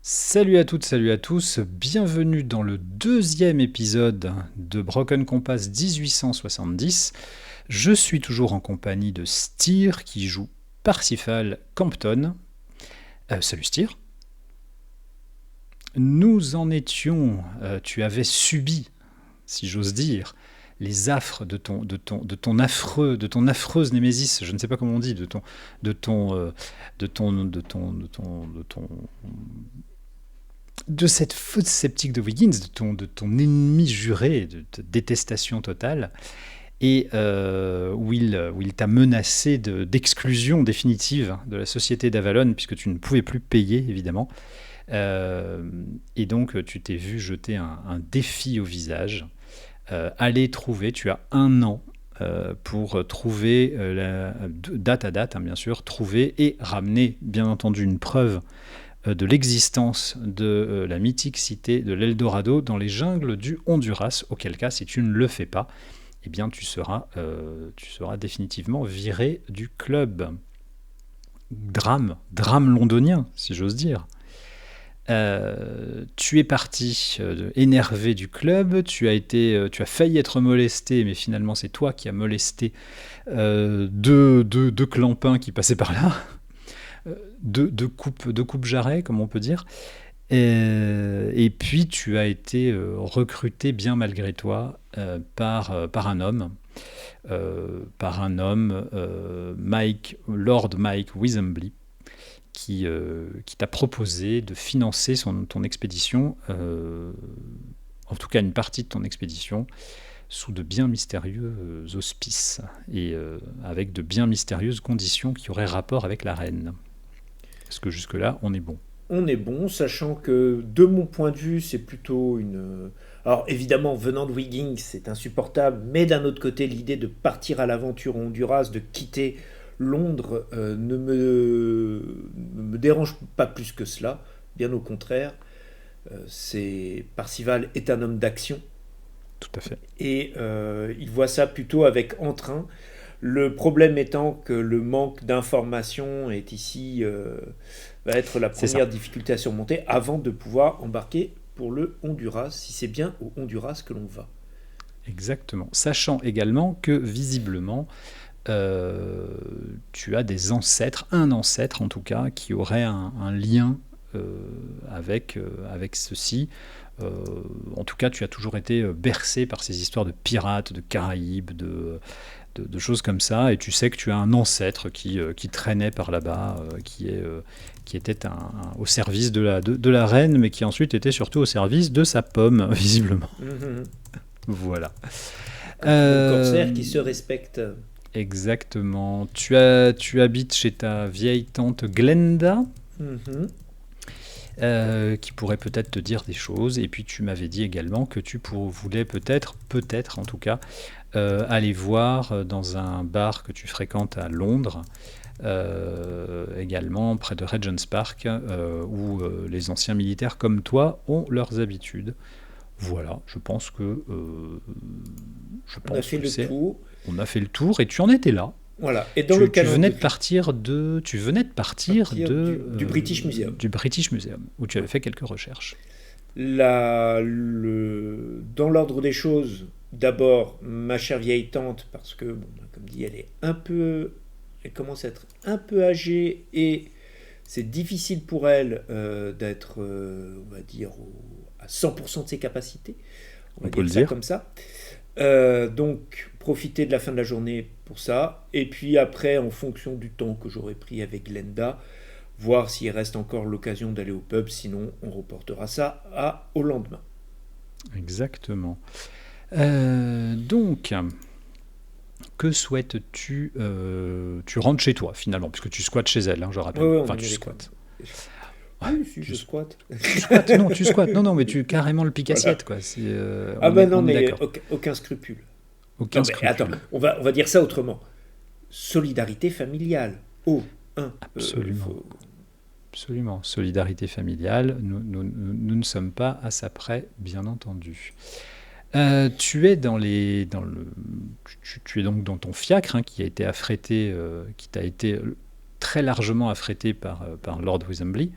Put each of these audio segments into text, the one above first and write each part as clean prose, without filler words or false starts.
Salut à toutes, salut à tous, bienvenue dans le deuxième épisode de Broken Compass 1870. Je suis toujours en compagnie de Styr qui joue Parsifal Campton. Salut Styr. Nous en étions, tu avais subi, si j'ose dire, les affres de ton affreuse némésis, je ne sais pas comment on dit, de ton, de ton, de ton, de ton, de ton, de cette fosse sceptique de Wiggins, de ton ennemi juré, de détestation totale, et où il t'a menacé d'exclusion définitive de la société d'Avalon, puisque tu ne pouvais plus payer, évidemment. Et donc, tu t'es vu jeter un défi au visage. Aller trouver, tu as 1 an pour trouver, date à date, hein, bien sûr, trouver et ramener, bien entendu, une preuve de l'existence de la mythique cité de l'Eldorado dans les jungles du Honduras, auquel cas, si tu ne le fais pas, eh bien, tu seras définitivement viré du club. Drame londonien, si j'ose dire. Tu es parti énervé du club, tu as failli être molesté, mais finalement c'est toi qui as molesté deux clampins qui passaient par là, deux coupes jarret, comme on peut dire. Et puis tu as été recruté bien malgré toi par un homme, Lord Mike Wisembley, qui t'a proposé de financer ton expédition, en tout cas une partie de ton expédition, sous de bien mystérieux auspices et avec de bien mystérieuses conditions qui auraient rapport avec la reine. Est-ce que jusque-là, on est bon? On est bon, sachant que de mon point de vue, c'est plutôt une... Alors évidemment, venant de Wiggins, c'est insupportable, mais d'un autre côté, l'idée de partir à l'aventure au Honduras, de quitter Londres, ne me dérange pas plus que cela. Bien au contraire, Parcival est un homme d'action Tout à fait. et il voit ça plutôt avec entrain. Le problème étant que le manque d'informations est ici va être la C'est ça. première difficulté à surmonter avant de pouvoir embarquer pour le Honduras, si c'est bien au Honduras que l'on va. Exactement. Sachant également que visiblement, euh, tu as des ancêtres, un ancêtre en tout cas, qui aurait un lien avec ceci. Euh, En tout cas, tu as toujours été bercé par ces histoires de pirates, de Caraïbes, de choses comme ça, et tu sais que tu as un ancêtre qui traînait par là-bas, qui était au service de la reine, mais qui ensuite était surtout au service de sa pomme, visiblement. Mhm. Voilà. Comme tout bon corsaire Euh, qui se respecte. Exactement. Tu habites chez ta vieille tante Glenda, Mhm. qui pourrait peut-être te dire des choses. Et puis tu m'avais dit également que voulais peut-être en tout cas, aller voir dans un bar que tu fréquentes à Londres, également près de Regent's Park, où les anciens militaires comme toi ont leurs habitudes. Voilà, je On a pense fait que le c'est. tour. On a fait le tour et tu en étais là. Voilà. Et dans le Tu venais de calendrier, partir partir du British Museum. du British Museum, où tu avais fait quelques recherches. Dans l'ordre des choses, d'abord, ma chère vieille tante, parce que, bon, comme dit, elle commence à être un peu âgée et c'est difficile pour elle d'être, on va dire, à 100% de ses capacités. On On va peut dire le ça dire. comme ça. Donc, profiter de la fin de la journée pour ça. Et puis après, en fonction du temps que j'aurai pris avec Glenda, voir s'il reste encore l'occasion d'aller au pub. Sinon, on reportera ça au lendemain. Exactement. Donc, que souhaites-tu? Tu rentres chez toi, finalement, puisque tu squattes chez elle, hein, je Ouais, rappelle. ouais, on Enfin, est bien tu d'accord. squattes. Ouais, Oui, si, tu, je squatte. tu squattes. Non, tu squattes. Non, non, mais tu carrément le Voilà. pique-assiette, quoi. Ah ben non, On est mais d'accord. aucun scrupule. Non, Aucun mais attends, scrupule. on va dire ça autrement. Solidarité familiale. Oh, hein. Absolument. Absolument. Solidarité familiale. Nous ne sommes pas à ça près, bien entendu. Tu es tu es donc dans ton fiacre, hein, qui a été affrété, qui t'a été très largement affrété par Lord Weasembley,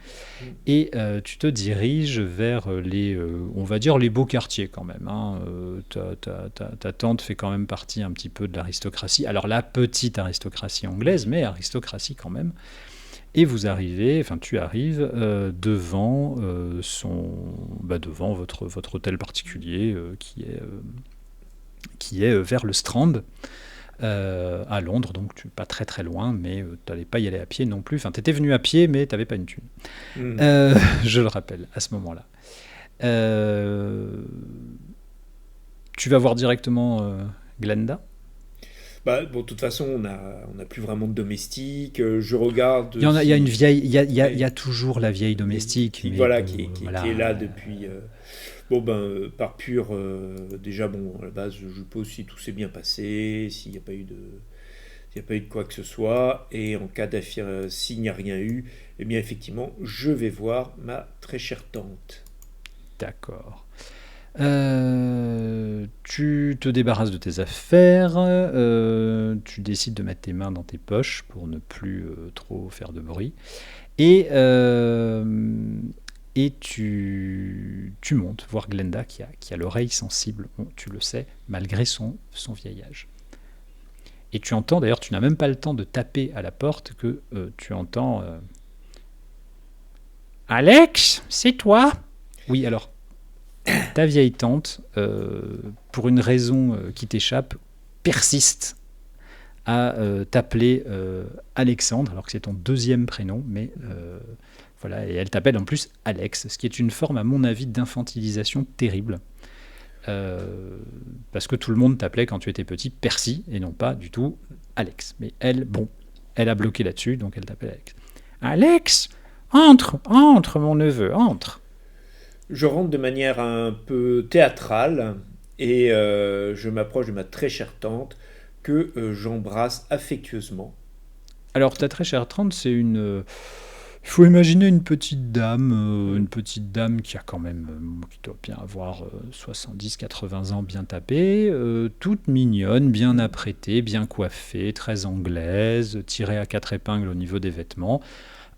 et tu te diriges vers on va dire les beaux quartiers quand même. Hein. Ta tante fait quand même partie un petit peu de l'aristocratie. Alors la petite aristocratie anglaise, mais aristocratie quand même. Et tu arrives devant devant votre hôtel particulier qui est vers le Strand. À Londres, donc pas très très loin, mais tu n'allais pas y aller à pied non plus. Enfin, tu étais venu à pied, mais tu n'avais pas une thune. Je le rappelle, à ce moment-là. Tu vas voir directement Glenda. Bon, de toute façon, on a plus vraiment de domestique. Je regarde. Il y a une vieille, il y a toujours la vieille domestique. Qui est là depuis. Par pur. Déjà, à la base, je suppose si tout s'est bien passé, s'il n'y a pas eu de quoi que ce soit, et en cas d'affaire, s'il n'y a rien eu, eh bien, effectivement, je vais voir ma très chère tante. D'accord. Tu te débarrasses de tes affaires, tu décides de mettre tes mains dans tes poches pour ne plus trop faire de bruit, et tu montes voir Glenda qui a l'oreille sensible, tu le sais, malgré son vieil âge. Et tu entends, d'ailleurs, tu n'as même pas le temps de taper à la porte que tu entends « Alex, c'est toi ?» Oui, alors, ta vieille tante, pour une raison qui t'échappe, persiste à t'appeler Alexandre, alors que c'est ton deuxième prénom, mais voilà, et elle t'appelle en plus Alex, ce qui est une forme, à mon avis, d'infantilisation terrible. Parce que tout le monde t'appelait quand tu étais petit Percy, et non pas du tout Alex. Mais elle a bloqué là-dessus, donc elle t'appelle Alex. Alex, entre, mon neveu, entre. Je rentre de manière un peu théâtrale et je m'approche de ma très chère tante que j'embrasse affectueusement. Alors ta très chère tante, c'est il faut imaginer une petite dame qui a quand même, qui doit bien avoir 70-80 ans, bien tapée, toute mignonne, bien apprêtée, bien coiffée, très anglaise, tirée à 4 épingles au niveau des vêtements,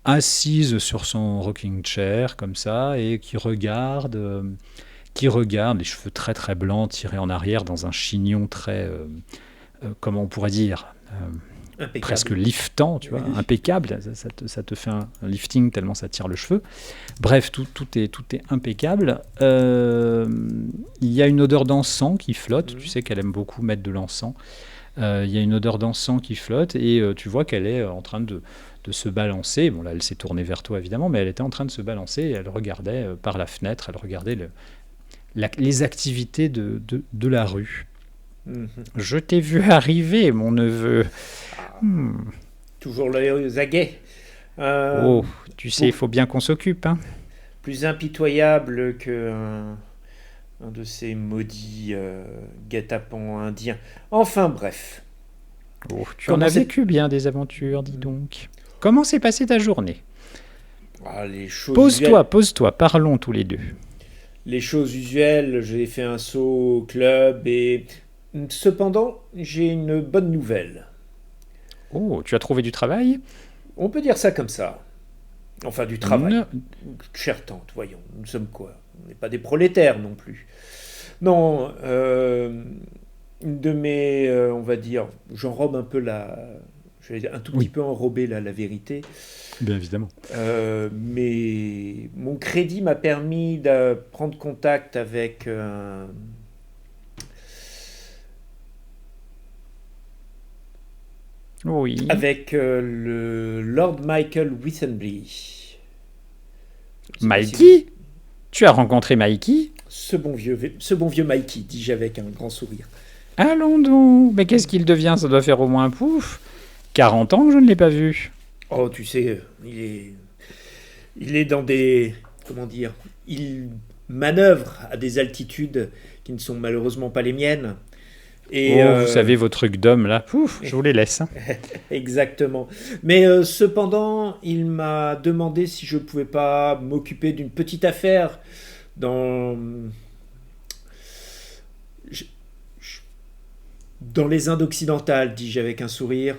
assise sur son rocking chair comme ça, et qui regarde, les cheveux très très blancs tirés en arrière dans un chignon très, comment on pourrait dire, presque liftant, tu vois, impeccable. Ça te fait un lifting tellement ça tire le cheveu. Bref, tout est impeccable. Il y a une odeur d'encens qui flotte. Tu sais qu'elle aime beaucoup mettre de l'encens. Il y a une odeur d'encens qui flotte et tu vois qu'elle est en train de se balancer. Bon, là, elle s'est tournée vers toi, évidemment, mais elle était en train de se balancer et elle regardait par la fenêtre, elle regardait les activités de la rue. Je t'ai vu arriver, mon neveu. Toujours l'œil aux aguets. Tu sais, il faut bien qu'on s'occupe. Hein. Plus impitoyable qu'un de ces maudits guet-apens indiens. Enfin, bref. Tu en as vécu bien des aventures, dis donc. Comment s'est passée ta journée ? Les choses Pose-toi, parlons tous les deux. Les choses usuelles, j'ai fait un saut au club et... Cependant, j'ai une bonne nouvelle. Tu as trouvé du travail ? On peut dire ça comme ça. Enfin, du travail. Chère tante, voyons, nous sommes quoi ? On n'est pas des prolétaires non plus. Non, de mes... on va dire, j'enrobe un peu je vais un tout petit peu enrober la vérité. Bien évidemment. Mais mon crédit m'a permis de prendre contact avec avec le Lord Michael Weasembley. Mikey ? Tu as rencontré Mikey ? Ce bon vieux Mikey, dis-je avec un grand sourire. Allons donc. Mais qu'est-ce qu'il devient ? Ça doit faire au moins 40 ans que je ne l'ai pas vu. Oh, tu sais, il est dans des... Comment dire ? Il manœuvre à des altitudes qui ne sont malheureusement pas les miennes. Et vous savez, vos trucs d'homme, là, je vous les laisse. Hein. Exactement. Mais cependant, il m'a demandé si je ne pouvais pas m'occuper d'une petite affaire dans les Indes occidentales, dis-je avec un sourire.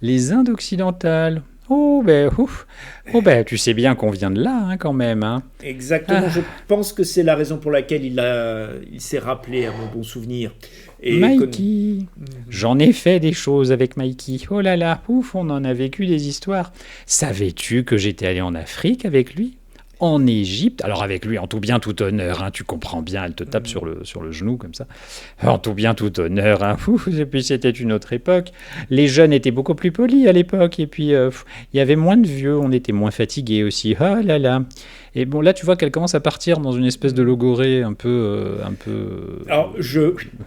Les Indes occidentales. Oh ben, ouf. Oh ben, tu sais bien qu'on vient de là, hein, quand même. Hein. Exactement, Ah, je pense que c'est la raison pour laquelle il s'est rappelé à mon bon souvenir. Et Mikey. Mhm. J'en ai fait des choses avec Mikey. Oh là là, ouf, on en a vécu des histoires. Savais-tu que j'étais allé en Afrique avec lui? En Égypte, alors avec lui en tout bien tout honneur, hein, tu comprends bien, elle te tape Mhm. sur le genou comme ça. En tout bien tout honneur, hein, ouf, et puis c'était une autre époque. Les jeunes étaient beaucoup plus polis à l'époque, et puis il y avait moins de vieux, on était moins fatigués aussi. Oh là là. Et bon, là tu vois qu'elle commence à partir dans une espèce de Mhm. logorée un peu Alors,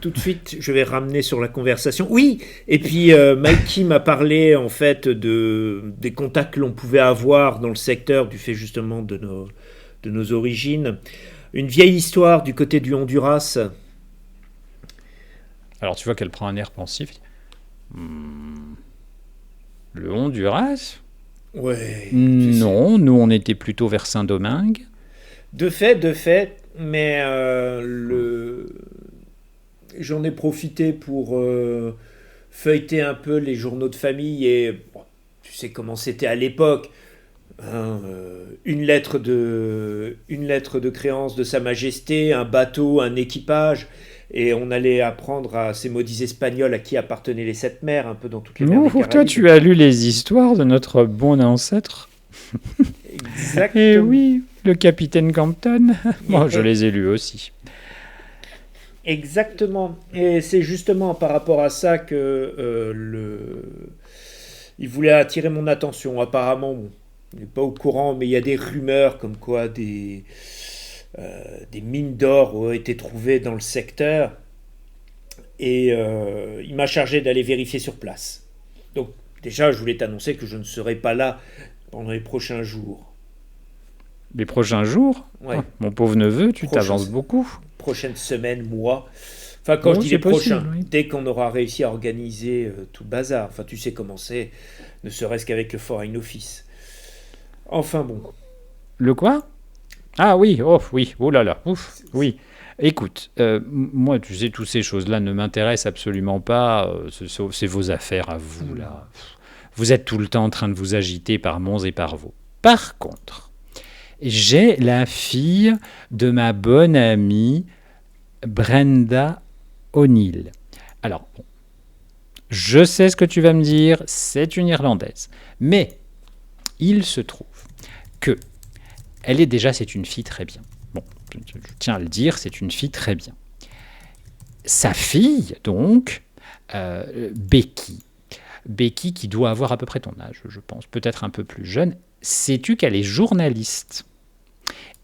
tout de suite, je vais ramener sur la conversation. Oui, et puis Mikey m'a parlé en fait des contacts que l'on pouvait avoir dans le secteur du fait justement de nos origines. Une vieille histoire du côté du Honduras. Alors tu vois qu'elle prend un air pensif. Hmm, le Honduras? Ouais, Non, nous on était plutôt vers Saint-Domingue. de fait, mais j'en ai profité pour feuilleter un peu les journaux de famille et bon, tu sais comment c'était à l'époque. Hein, une lettre de créance de Sa Majesté, un bateau, un équipage, et on allait apprendre à ces maudits Espagnols à qui appartenaient les sept mers, un peu dans toutes les mers des Ouh, toi Caraïbes. tu as lu les histoires de notre bon ancêtre. Eh Exactement. oui, le capitaine Campton. Moi je Et- les ai lus aussi. Exactement. Et c'est justement par rapport à ça que il voulait attirer mon attention. Apparemment, bon, il n'est pas au courant, mais il y a des rumeurs comme quoi des mines d'or ont été trouvées dans le secteur. Et il m'a chargé d'aller vérifier sur place. Donc déjà, je voulais t'annoncer que je ne serai pas là pendant les prochains jours. Les prochains jours, Ouais, mon pauvre neveu, tu prochains, t'avances beaucoup. prochaines semaines, mois. Enfin, quand je Oh, dis c'est les prochains, possible, oui. dès qu'on aura réussi à organiser tout le bazar. Enfin, tu sais comment c'est, ne serait-ce qu'avec le Foreign Office. Enfin bon. Le quoi? Ah oui, oh oui, oh là là, ouf, oui. Écoute, moi, tu sais, toutes ces choses-là ne m'intéressent absolument pas. C'est vos affaires à vous, Hmm. là. Vous êtes tout le temps en train de vous agiter par monts et par vaux. Par contre, j'ai la fille de ma bonne amie Brenda O'Neill. Alors, bon, je sais ce que tu vas me dire, c'est une Irlandaise. Mais il se trouve que elle est déjà, c'est une fille très bien. Bon, je tiens à le dire, c'est une fille très bien. Sa fille, donc, Becky, Becky qui doit avoir à peu près ton âge, je pense, peut-être un peu plus jeune, sais-tu qu'elle est journaliste?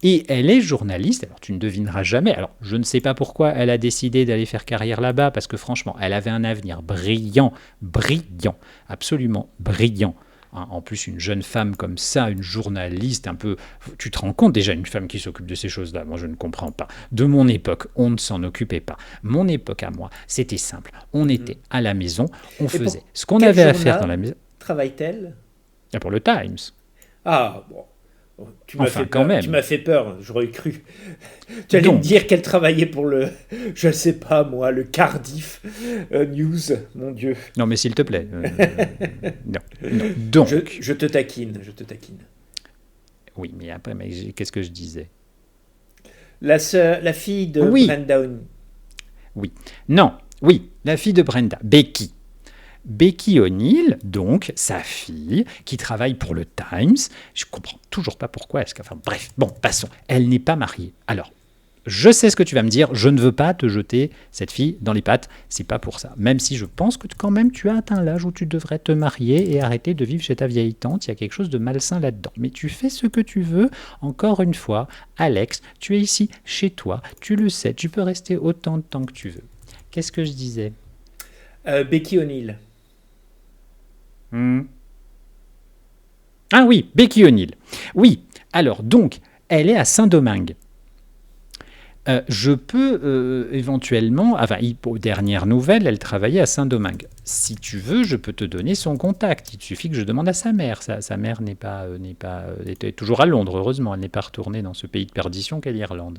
Et elle est journaliste, alors tu ne devineras jamais, alors je ne sais pas pourquoi elle a décidé d'aller faire carrière là-bas, parce que franchement, elle avait un avenir brillant, brillant, absolument brillant. Hein, en plus, une jeune femme comme ça, une journaliste, un peu... Tu te rends compte déjà, une femme qui s'occupe de ces choses-là, moi je ne comprends pas. De mon époque, on ne s'en occupait pas. Mon époque à moi, c'était simple. On était à la maison, on Et faisait pour ce qu'on quel avait à faire dans la journal maison. travaille-t-elle? Ah, pour le Times. Ah, bon. Tu m'as fait Enfin, quand peur, tu même. m'as fait peur, j'aurais cru. Tu allais me Donc, dire qu'elle travaillait pour le, je ne sais pas moi, le Cardiff News, mon Dieu. non mais s'il te plaît. Non, non. Donc, Je te taquine, je te taquine. oui, mais après, mais qu'est-ce que je disais? La fille de Oui, Brenda. oui. Non, oui, la fille de Brenda, Becky. Becky O'Neill, donc sa fille, qui travaille pour le Times. Je comprends toujours pas pourquoi. Enfin bref, bon, passons. Elle n'est pas mariée. Alors, je sais ce que tu vas me dire. Je ne veux pas te jeter cette fille dans les pattes. C'est pas pour ça. Même si je pense que quand même tu as atteint l'âge où tu devrais te marier et arrêter de vivre chez ta vieille tante. Il y a quelque chose de malsain là-dedans. Mais tu fais ce que tu veux. Encore une fois, Alex, tu es ici chez toi. Tu le sais. Tu peux rester autant de temps que tu veux. Qu'est-ce que je disais? Becky O'Neill. Hmm. Ah oui, Becky O'Neill. Oui, alors donc, elle est à Saint-Domingue. Je peux éventuellement, enfin, aux dernières nouvelles, elle travaillait à Saint-Domingue. Si tu veux, je peux te donner son contact. Il suffit que je demande à sa mère. Sa mère était toujours à Londres, heureusement. Elle n'est pas retournée dans ce pays de perdition qu'est l'Irlande.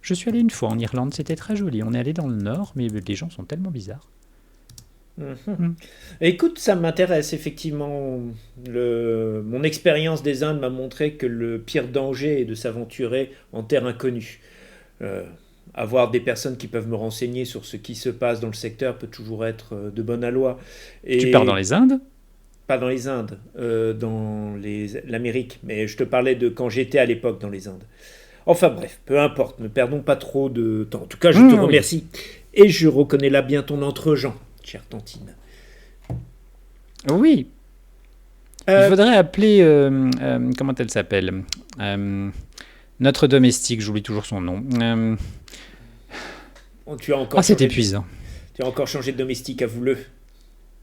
Je suis allé une fois en Irlande, c'était très joli. On est allé dans le nord, mais les gens sont tellement bizarres. Mhm. Écoute, ça m'intéresse effectivement. Mon expérience des Indes m'a montré que le pire danger est de s'aventurer en terre inconnue. Euh, Avoir des personnes qui peuvent me renseigner sur ce qui se passe dans le secteur peut toujours être de bonne aloi. Tu pars dans Et les Indes? pas dans les Indes, l'Amérique. Mais je te parlais de quand j'étais à l'époque dans les Indes. Enfin bref, peu importe, ne perdons pas trop de temps. En tout cas, je te Oui. remercie. Et je reconnais là bien ton entre-gens, chère Tantine. Oui. Il Euh, faudrait appeler... comment elle s'appelle? Euh, Notre domestique, j'oublie toujours son nom. Tu as encore C'est changé de, épuisant. tu as encore changé de domestique, avoue-le.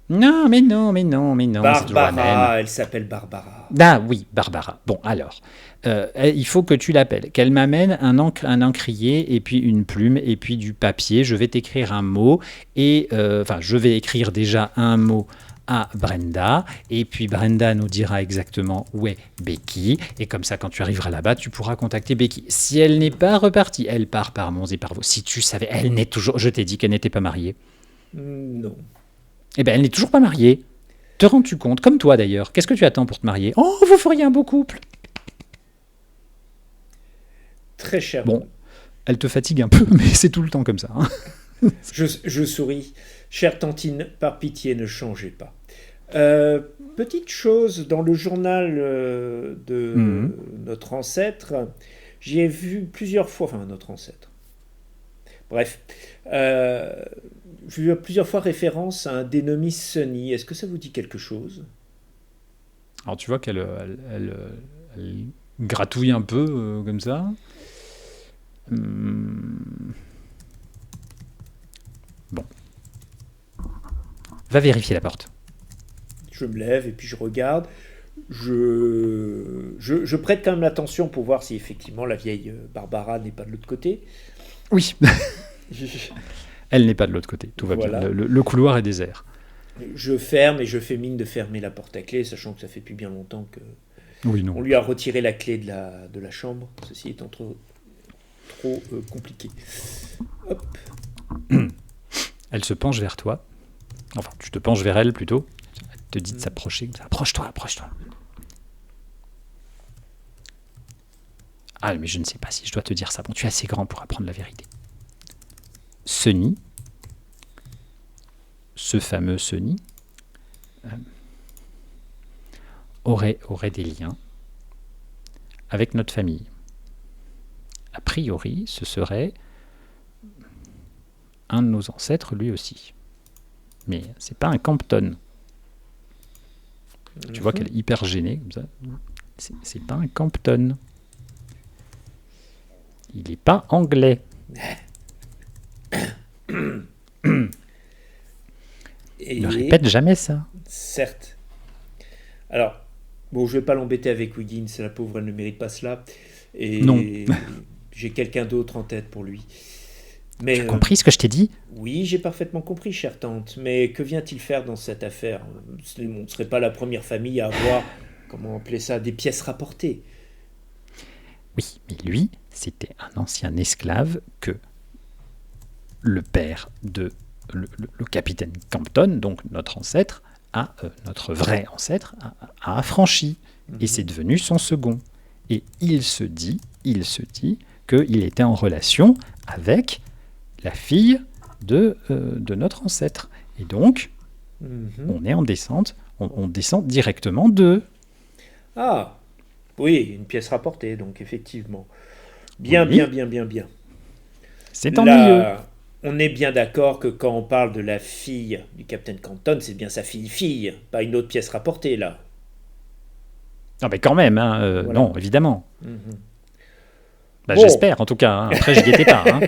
Non, mais non, mais non, mais non, c'est toujours la même. Barbara, elle s'appelle Barbara. Ah oui, Barbara. Bon, alors, il faut que tu l'appelles. Qu'elle m'amène un encrier, et puis une plume, et puis du papier. Je vais t'écrire un mot, et je vais écrire déjà un mot à Brenda, et puis Brenda nous dira exactement où est Becky, et comme ça, quand tu arriveras là-bas, tu pourras contacter Becky. Si elle n'est pas repartie, elle part par Mons et par Vaux. Si tu savais, elle n'est toujours... Je t'ai dit qu'elle n'était pas mariée. Non. Eh bien, elle n'est toujours pas mariée. Te rends-tu compte? Comme toi d'ailleurs. Qu'est-ce que tu attends pour te marier? Oh, vous feriez un beau couple. Très cher. Bon, elle te fatigue un peu, mais c'est tout le temps comme ça. Hein. Je souris. Chère Tantine, par pitié, ne changez pas. Petite chose, dans le journal Mhm. de notre ancêtre, j'y ai vu plusieurs fois, enfin notre ancêtre, bref, j'ai vu plusieurs fois référence à un dénommé Sunny. Est-ce que ça vous dit quelque chose? Alors tu vois qu'elle elle gratouille un peu comme ça. Bon, va vérifier la porte. Je me lève et puis je regarde. Je prête quand même l'attention pour voir si effectivement la vieille Barbara n'est pas de l'autre côté. Oui, elle n'est pas de l'autre côté. Tout va bien. Voilà. Le couloir est désert. Je ferme et je fais mine de fermer la porte à clé, sachant que ça fait plus bien longtemps que Oui, on non. lui a retiré la clé de la chambre, ceci étant trop compliqué. Hop. Elle se penche vers toi. Enfin, tu te penches vers elle plutôt. Elle te dit de s'approcher. Approche-toi, approche-toi. Ah, mais je ne sais pas si je dois te dire ça. Bon, tu es assez grand pour apprendre la vérité. Sunny, ce fameux Sunny, aurait des liens avec notre famille. A priori, ce serait un de nos ancêtres lui aussi. Mais c'est pas un Campton. Tu vois qu'elle est hyper gênée comme ça. C'est pas un Campton. Il n'est pas anglais. Et Ne répète jamais ça. certes. Alors, bon, je vais pas l'embêter avec Wiggins, la pauvre, elle ne mérite pas cela. Non. Et j'ai quelqu'un d'autre en tête pour lui. Tu Mais as compris ce que je t'ai dit? oui, j'ai parfaitement compris, chère tante. Mais que vient-il faire dans cette affaire? On ne serait pas la première famille à avoir, comment appeler ça, des pièces rapportées. Oui, mais lui, c'était un ancien esclave que le père de le capitaine Campton, donc notre ancêtre, notre vrai ancêtre, a affranchi. Et c'est devenu son second. Et il se dit qu'il était en relation avec la fille de notre ancêtre. Et donc, Mhm. on est en descente, on descend directement d'eux. Ah, oui, une pièce rapportée, donc effectivement. Bien, Oui, bien, bien, bien, bien. c'est ennuyeux. Là, on est bien d'accord que quand on parle de la fille du Captain Canton, c'est bien sa fille-fille, pas une autre pièce rapportée, là. Ah ben quand même, hein, Voilà. non, évidemment. Mhm. Bah, Bon, j'espère, en tout cas. Hein. Après, j'y étais pas. Hein.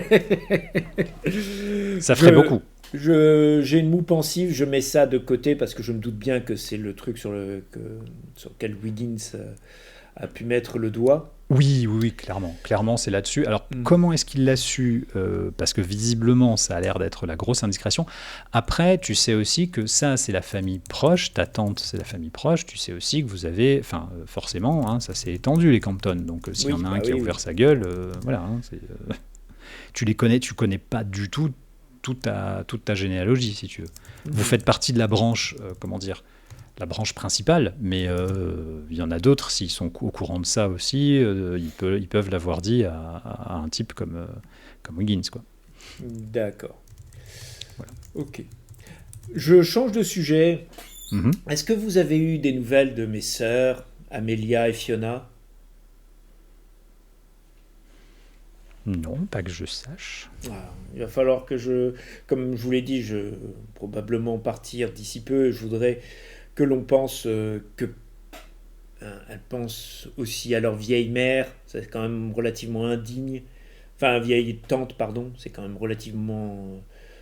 Ça ferait je, beaucoup. j'ai une moue pensive, je mets ça de côté parce que je me doute bien que c'est le truc sur lequel Wiggins a pu mettre le doigt. Oui, oui, oui, clairement. Clairement, c'est là-dessus. Alors, Mm. comment est-ce qu'il l'a su? Parce que visiblement, ça a l'air d'être la grosse indiscrétion. Après, tu sais aussi que ça, c'est la famille proche. Ta tante, c'est la famille proche. Tu sais aussi que vous avez... Enfin, forcément, hein, ça s'est étendu, les Campton. Donc, s'il y Oui, en a un bah qui a oui, ouvert oui. sa gueule, voilà. Hein, tu les connais, tu connais pas du tout toute ta généalogie, si tu veux. Vous faites partie de la branche, la branche principale, mais il y en a d'autres, s'ils sont au courant de ça aussi, ils peuvent l'avoir dit à un type comme Wiggins, quoi. D'accord. Voilà. Ok. Je change de sujet. Mhm. Est-ce que vous avez eu des nouvelles de mes sœurs, Amelia et Fiona? Non, pas que je sache. Il va falloir que comme je vous l'ai dit, je vais probablement partir d'ici peu. Je voudrais que l'on pense elles pensent aussi à leur vieille mère. C'est quand même relativement indigne. Enfin, vieille tante, pardon. C'est quand même relativement.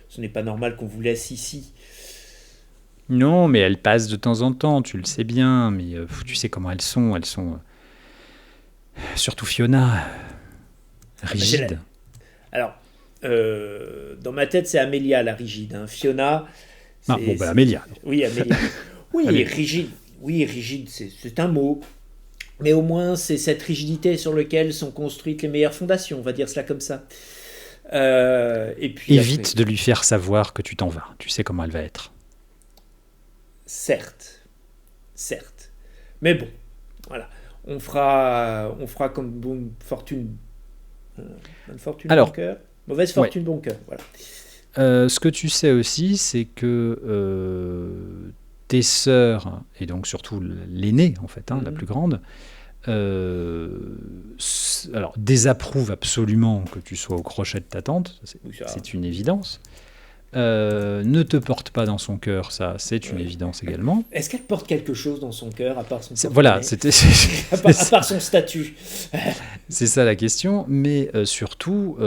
Ce n'est pas normal qu'on vous laisse ici. Non, mais elles passent de temps en temps, tu le sais bien, mais tu sais comment elles sont surtout Fiona, rigide. Alors, dans ma tête, c'est Amelia la rigide. Hein. Fiona, Ah, bon, bah Amélia. Oui, Amelia. Oui, Allez. rigide. Oui, rigide, c'est un mot. Mais au moins, c'est cette rigidité sur laquelle sont construites les meilleures fondations, on va dire cela comme ça. Et puis Évite après, de lui faire savoir que tu t'en vas. Tu sais comment elle va être. certes, certes. Mais bon, voilà. On fera comme bonne fortune, bonne fortune, Alors, bon cœur. Mauvaise ouais. fortune, bon cœur. Voilà. Ce que tu sais aussi, c'est que tes sœurs, et donc surtout l'aînée, en fait, la plus grande, alors désapprouvent absolument que tu sois au crochet de ta tante, Oui, ça. c'est une évidence. Ne te porte pas dans son cœur, ça, c'est une évidence également. Est-ce qu'elle porte quelque chose dans son cœur à part son Voilà, porte-monnaie à part son statut? c'est ça la question, mais surtout,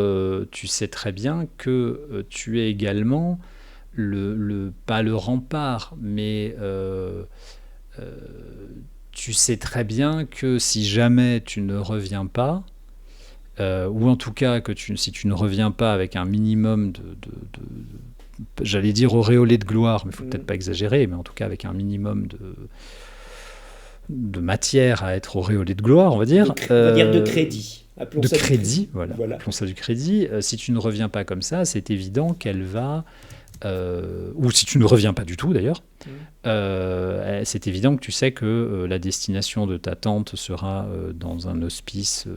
tu sais très bien que tu es également pas le rempart, mais tu sais très bien que si jamais tu ne reviens pas, ou en tout cas que si tu ne reviens pas avec un minimum j'allais dire auréolé de gloire, mais il ne faut peut-être pas exagérer, mais en tout cas avec un minimum de matière à être auréolé de gloire, on va dire. On va dire de crédit. Appelons De ça du crédit, voilà. Voilà. Appelons ça du crédit. Si tu ne reviens pas comme ça, c'est évident qu'elle va... ou si tu ne reviens pas du tout d'ailleurs, c'est évident que tu sais que la destination de ta tante sera dans un hospice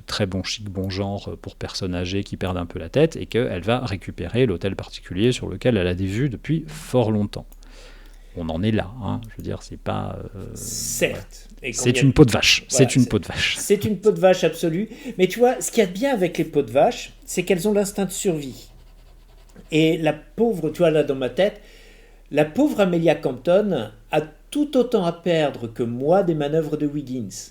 très bon chic, bon genre pour personnes âgées qui perdent un peu la tête, et qu'elle va récupérer l'hôtel particulier sur lequel elle a des vues depuis fort longtemps. On en est là, hein. Je veux dire, c'est pas... Certes. Et c'est une peau de vache. Voilà, c'est une peau de vache. C'est une peau de vache absolue. Mais tu vois, ce qu'il y a de bien avec les peaux de vache, c'est qu'elles ont l'instinct de survie. Et la pauvre, tu vois là dans ma tête, la pauvre Amelia Campton a tout autant à perdre que moi des manœuvres de Wiggins.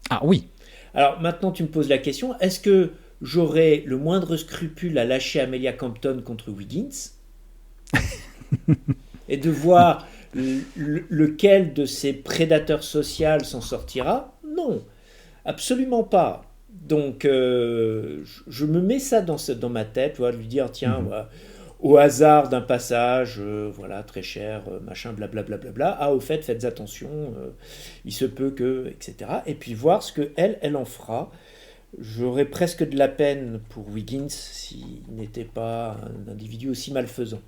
Ah oui. Alors maintenant tu me poses la question, est-ce que j'aurais le moindre scrupule à lâcher Amelia Campton contre Wiggins et de voir lequel de ces prédateurs sociaux s'en sortira? Non, absolument pas. Donc, je me mets ça dans ma tête, de lui dire, tiens, au hasard d'un passage, voilà, très cher, machin, blablabla, ah, au fait, faites attention, il se peut que, etc. Et puis voir ce qu'elle en fera. J'aurais presque de la peine pour Wiggins s'il n'était pas un individu aussi malfaisant.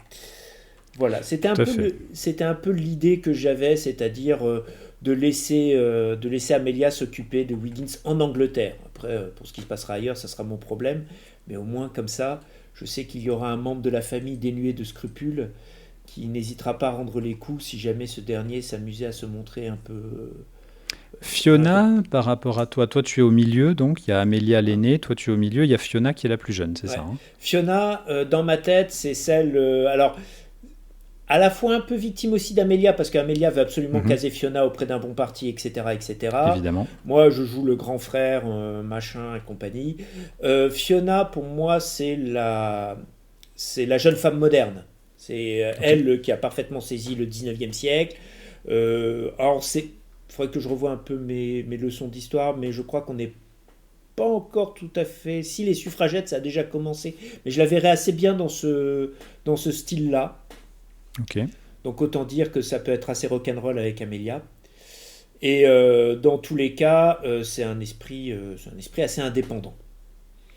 Voilà, c'était un peu l'idée que j'avais, c'est-à-dire de laisser Amelia s'occuper de Wiggins en Angleterre. Après, pour ce qui se passera ailleurs, ça sera mon problème, mais au moins comme ça, je sais qu'il y aura un membre de la famille dénué de scrupules qui n'hésitera pas à rendre les coups si jamais ce dernier s'amusait à se montrer un peu... Fiona, par rapport à toi, tu es au milieu, donc il y a Amélia l'aînée, toi tu es au milieu, il y a Fiona qui est la plus jeune, c'est ça, hein? Fiona, dans ma tête, c'est celle... alors, à la fois un peu victime aussi d'Amelia, parce qu'Amelia veut absolument caser Fiona auprès d'un bon parti, etc., etc. Évidemment. Moi, je joue le grand frère, machin et compagnie. Fiona, pour moi, c'est la jeune femme moderne. C'est elle qui a parfaitement saisi le 19e siècle. Alors, il faudrait que je revoie un peu mes leçons d'histoire, mais je crois qu'on n'est pas encore tout à fait... Si, les suffragettes, ça a déjà commencé, mais je la verrais assez bien dans ce style-là. Okay. Donc autant dire que ça peut être assez rock'n'roll avec Amelia. Et dans tous les cas, c'est un esprit assez indépendant.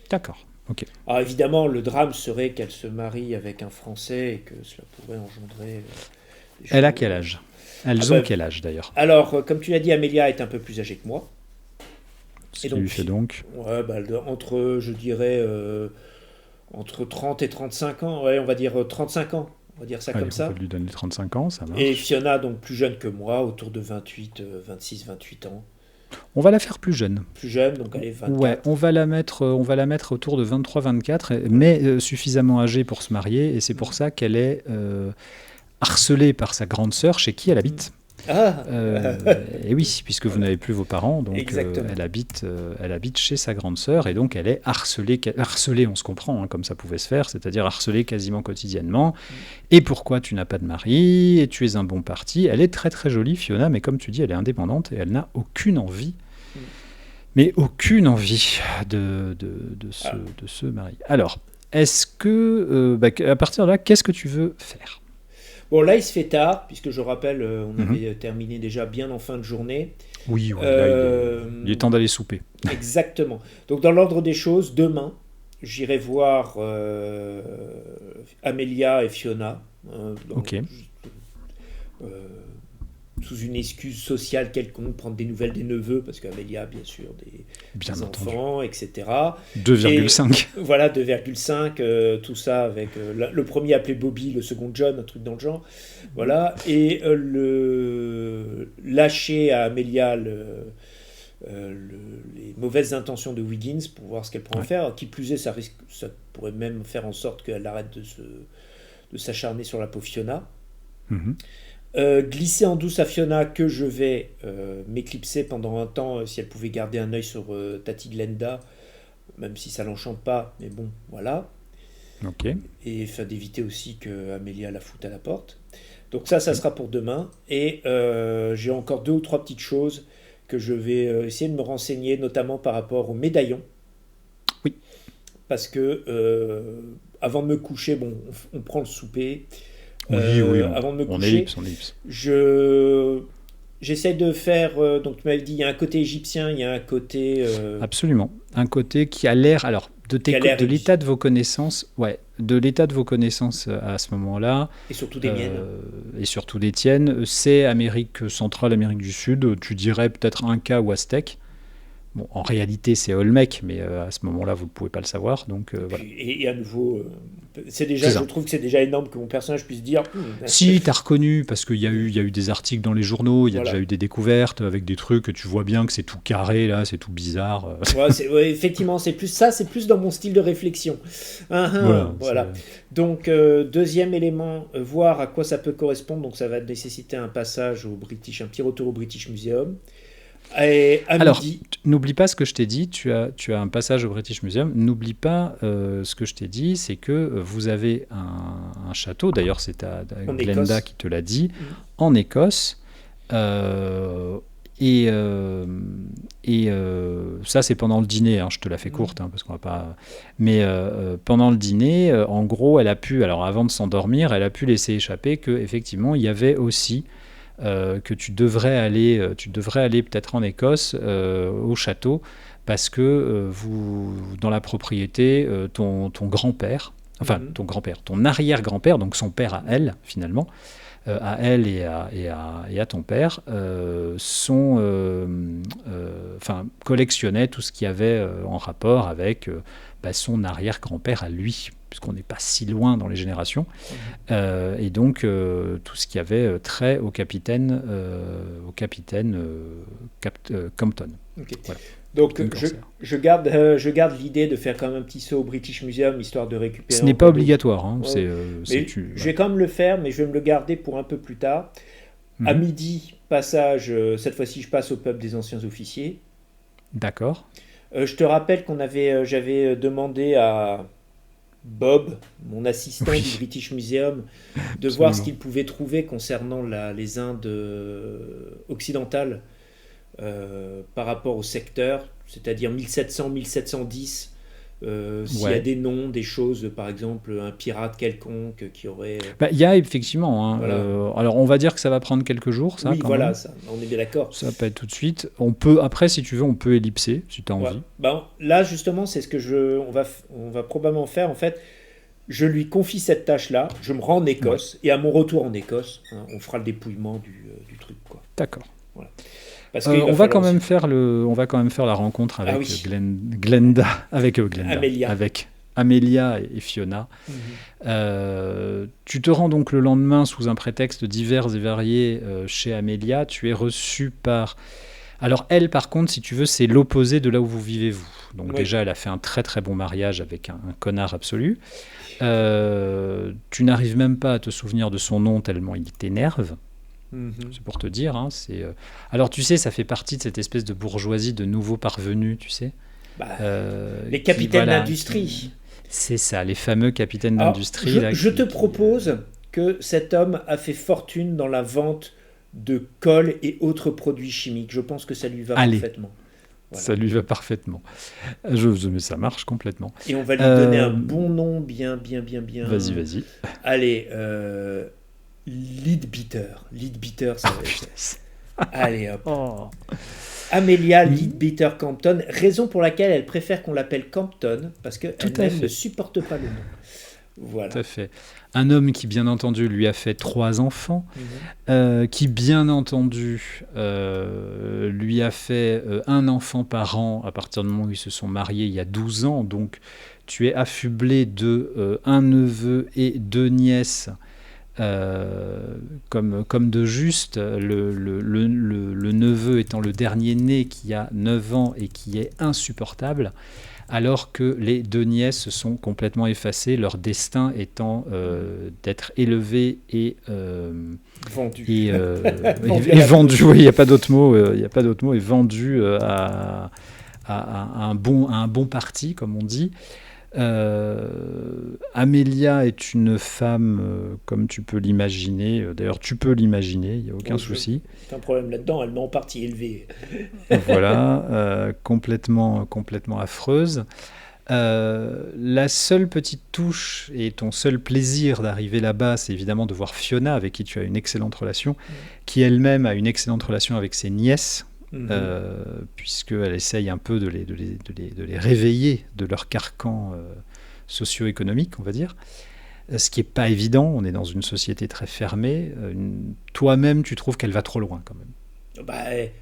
D'accord. Ok. Alors évidemment, le drame serait qu'elle se marie avec un Français et que cela pourrait engendrer des Elle a choses. quel âge? Ah Elles ont bah, quel âge d'ailleurs? alors, comme tu l'as dit, Amélia est un peu plus âgée que moi. Ce Et qui lui donc, fait donc. ouais, bah, entre, je dirais, entre 30 et 35 ans. Ouais, on va dire 35 ans. On va dire ça Allez, comme on peut ça. lui donner 35 ans, ça Et marche. Fiona, donc plus jeune que moi, autour de 28, 26, 28 ans. On va la faire plus jeune. Plus jeune, donc elle est Ouais, 24. on va la mettre autour de 23-24, mais suffisamment âgée pour se marier, et c'est pour Mhm. ça qu'elle est harcelée par sa grande sœur, chez qui elle Mhm. habite. Ah, Et oui, puisque vous voilà, n'avez plus vos parents, donc exactement. elle habite chez sa grande sœur, et donc elle est harcelée, harcelée, on se comprend, hein, comme ça pouvait se faire, c'est-à-dire harcelée quasiment quotidiennement. Mhm. Et pourquoi tu n'as pas de mari, et tu es un bon parti. Elle est très très jolie, Fiona, mais comme tu dis, elle est indépendante, et elle n'a aucune envie, Mhm. mais aucune envie Ah. de se marier. Alors, est-ce que, à partir de là, qu'est-ce que tu veux faire? Bon, là, il se fait tard, puisque je rappelle, on Mhm. avait terminé déjà bien en fin de journée. Oui, ouais, là, il est Euh, temps d'aller souper. exactement. Donc, dans l'ordre des choses, demain, j'irai voir Amelia et Fiona. Ok, Euh, Sous une excuse sociale quelconque, prendre des nouvelles des neveux, parce qu'Amélia, bien sûr, bien des entendu. enfants, etc. Et 2,5. voilà, 2,5, tout ça avec le premier appelé Bobby, le second John, un truc dans le genre. Voilà, et lâcher à Amélia les mauvaises intentions de Wiggins pour voir ce qu'elle pourrait en Ouais. faire. Qui plus est, ça pourrait même faire en sorte qu'elle arrête de s'acharner sur la pauvre Fiona. Mhm. Glisser en douce à Fiona que je vais m'éclipser pendant un temps si elle pouvait garder un œil sur Tati Glenda, même si ça l'enchante pas, mais bon, voilà. Ok. Et enfin, d'éviter aussi que Amélia la foute à la porte. Donc ça Ok. sera pour demain. Et j'ai encore deux ou trois petites choses que je vais essayer de me renseigner, notamment par rapport aux médaillons, Oui. parce que avant de me coucher, bon, on prend le souper. Oui, oui, Avant de me on coucher, ellipse, on ellipse. je j'essaie de faire. Donc tu m'avais dit, il y a un côté égyptien, il y a un côté Absolument. Un côté qui a l'air, alors, qui a l'air de l'état de vos connaissances, ouais, de l'état de vos connaissances à ce moment-là, et surtout des miennes. et surtout des tiennes, c'est Amérique centrale, Amérique du Sud, tu dirais peut-être Inca ou Aztèque. Bon, en réalité, c'est Olmec, mais à ce moment-là, vous ne pouvez pas le savoir, donc Et voilà. puis et à nouveau, c'est déjà, C'est je ça. trouve que c'est déjà énorme que mon personnage puisse dire. Si, t'as reconnu, parce il y a eu des articles dans les journaux, il y a déjà Voilà. eu des découvertes avec des trucs que tu vois bien que c'est tout carré, là, c'est tout bizarre. Ouais, ouais, effectivement, c'est plus ça, c'est plus dans mon style de réflexion. Voilà, Voilà. Donc, deuxième élément, voir à quoi ça peut correspondre. Donc, ça va nécessiter un passage au British, un petit retour au British Museum. Et à Alors, midi, n'oublie pas ce que je t'ai dit, tu as un passage au British Museum, n'oublie pas ce que je t'ai dit, c'est que vous avez un château, d'ailleurs c'est en Glenda Écosse. qui te l'a dit, Mm. en Écosse, euh, et, euh, ça c'est pendant le dîner, hein, je te la fais Mm. courte, hein, parce qu'on va pas... Mais pendant le dîner, en gros, elle a pu, alors avant de s'endormir, elle a pu laisser échapper que effectivement il y avait aussi que tu devrais aller peut-être en Écosse au château parce que dans la propriété, ton grand-père, enfin Mhm. ton arrière-grand-père, donc son père à elle finalement, à elle et à ton père, collectionnait tout ce qu'il y avait en rapport avec son arrière-grand-père à lui, puisqu'on n'est pas si loin dans les générations. Mhm. Et donc tout ce qui avait trait au capitaine Compton. Ok. Voilà, Donc, Captain Corsair. je garde l'idée de faire quand même un petit saut au British Museum, histoire de récupérer Ce n'est pas encore d'autres. obligatoire, hein, Ouais, mais je voilà. vais quand même le faire, mais je vais me le garder pour un peu plus tard. À Mhm. midi, passage, cette fois-ci je passe au pub des anciens officiers. D'accord. Je te rappelle j'avais demandé à Bob, mon assistant du Oui, British Museum, de voir ce absolument. qu'il pouvait trouver concernant les Indes occidentales par rapport au secteur, c'est-à-dire 1700-1710. S'il y a des noms, des choses, par exemple, un pirate quelconque qui aurait... Il y a effectivement. Hein, Voilà. Alors, on va dire que ça va prendre quelques jours, ça, Oui, quand voilà, même. ça, on est bien d'accord. Ça va pas être tout de suite. On peut, après, si tu veux, on peut ellipser, si tu as Ouais. envie. Là, justement, c'est ce que on va probablement faire. En fait, je lui confie cette tâche-là, je me rends en Ouais, Écosse, et à mon retour en Écosse, hein, on fera le dépouillement du truc, quoi. d'accord. Voilà. Parce qu'il va On va falloir quand aussi... même faire on va quand même faire la rencontre Ah avec oui, Glenda, Amélia. avec Amelia et Fiona. Mhm. Tu te rends donc le lendemain sous un prétexte divers et variés chez Amelia. Tu es reçu par... Alors elle, par contre, si tu veux, c'est l'opposé de là où vous vivez vous. Donc Oui. déjà, elle a fait un très très bon mariage avec un connard absolu. Tu n'arrives même pas à te souvenir de son nom tellement il t'énerve. Mhm. C'est pour te dire. Hein, alors tu sais, ça fait partie de cette espèce de bourgeoisie de nouveaux parvenus, tu sais. Bah, les Qui, capitaines voilà, d'industrie. c'est ça, les fameux capitaines Alors, d'industrie. Là, je te propose que cet homme a fait fortune dans la vente de colle et autres produits chimiques. Je pense que ça lui va Allez, parfaitement. Voilà. ça lui va parfaitement. Mais ça marche complètement. Et on va lui donner un bon nom, bien. Vas-y, vas-y. Allez, Leadbeater. Leadbeater, ça va être... Allez, hop. Oh. Amelia Leadbeater Campton, raison pour laquelle elle préfère qu'on l'appelle Campton, parce Tout à qu'elle-même fait. ne supporte pas le nom. Voilà. Tout à fait. Un homme qui, bien entendu, lui a fait 3 enfants, Mhm. qui, bien entendu, lui a fait un enfant par an à partir du moment où ils se sont mariés il y a 12 ans. Donc, tu es affublé de un neveu et 2 nièces, comme de juste, le neveu étant le dernier né qui a 9 ans et qui est insupportable, alors que les 2 nièces se sont complètement effacées, leur destin étant d'être élevées et Vendu. Vendu et vendu, oui, il n'y a pas d'autre mot, et vendu à un bon parti, comme on dit. Amélia est une femme, comme tu peux l'imaginer. D'ailleurs, tu peux l'imaginer, il n'y a aucun souci. C'est un problème là-dedans, elle m'a en partie élevée. Voilà, complètement affreuse. La seule petite touche et ton seul plaisir d'arriver là-bas, c'est évidemment de voir Fiona, avec qui tu as une excellente relation, qui elle-même a une excellente relation avec ses nièces, puisqu'elle essaye un peu de les réveiller de leur carcan socio-économique, on va dire. Ce qui n'est pas évident, on est dans une société très fermée. Toi-même, tu trouves qu'elle va trop loin quand même.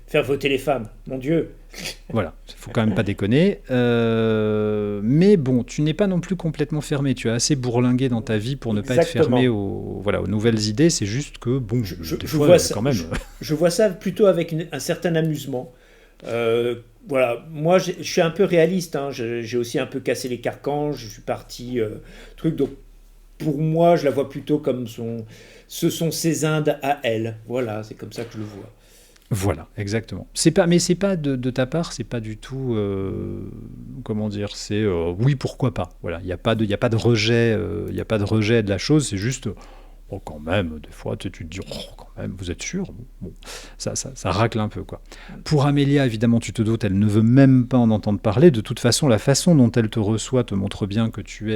Faire voter les femmes, mon Dieu. Voilà, il ne faut quand même pas déconner. Mais bon, tu n'es pas non plus complètement fermé. Tu as assez bourlingué dans ta vie pour ne pas être fermé aux nouvelles idées. C'est juste que, bon, des fois, vois ça, quand même... Je vois ça plutôt avec un certain amusement. Voilà, moi je suis un peu réaliste, hein. J'ai aussi un peu cassé les carcans, je suis parti truc, donc pour moi je la vois plutôt comme ce sont ses Indes à elle. Voilà, c'est comme ça que je le vois. Voilà, exactement. Mais c'est pas de ta part, c'est pas du tout, comment dire, c'est oui, pourquoi pas. Voilà, il y a pas de rejet, il y a pas de rejet de la chose. C'est juste, oh, quand même, des fois, tu te dis, oh, quand même, vous êtes sûr? Bon, ça racle un peu, quoi. Pour Amélia, évidemment, tu te doutes, elle ne veut même pas en entendre parler. De toute façon, la façon dont elle te reçoit te montre bien que tu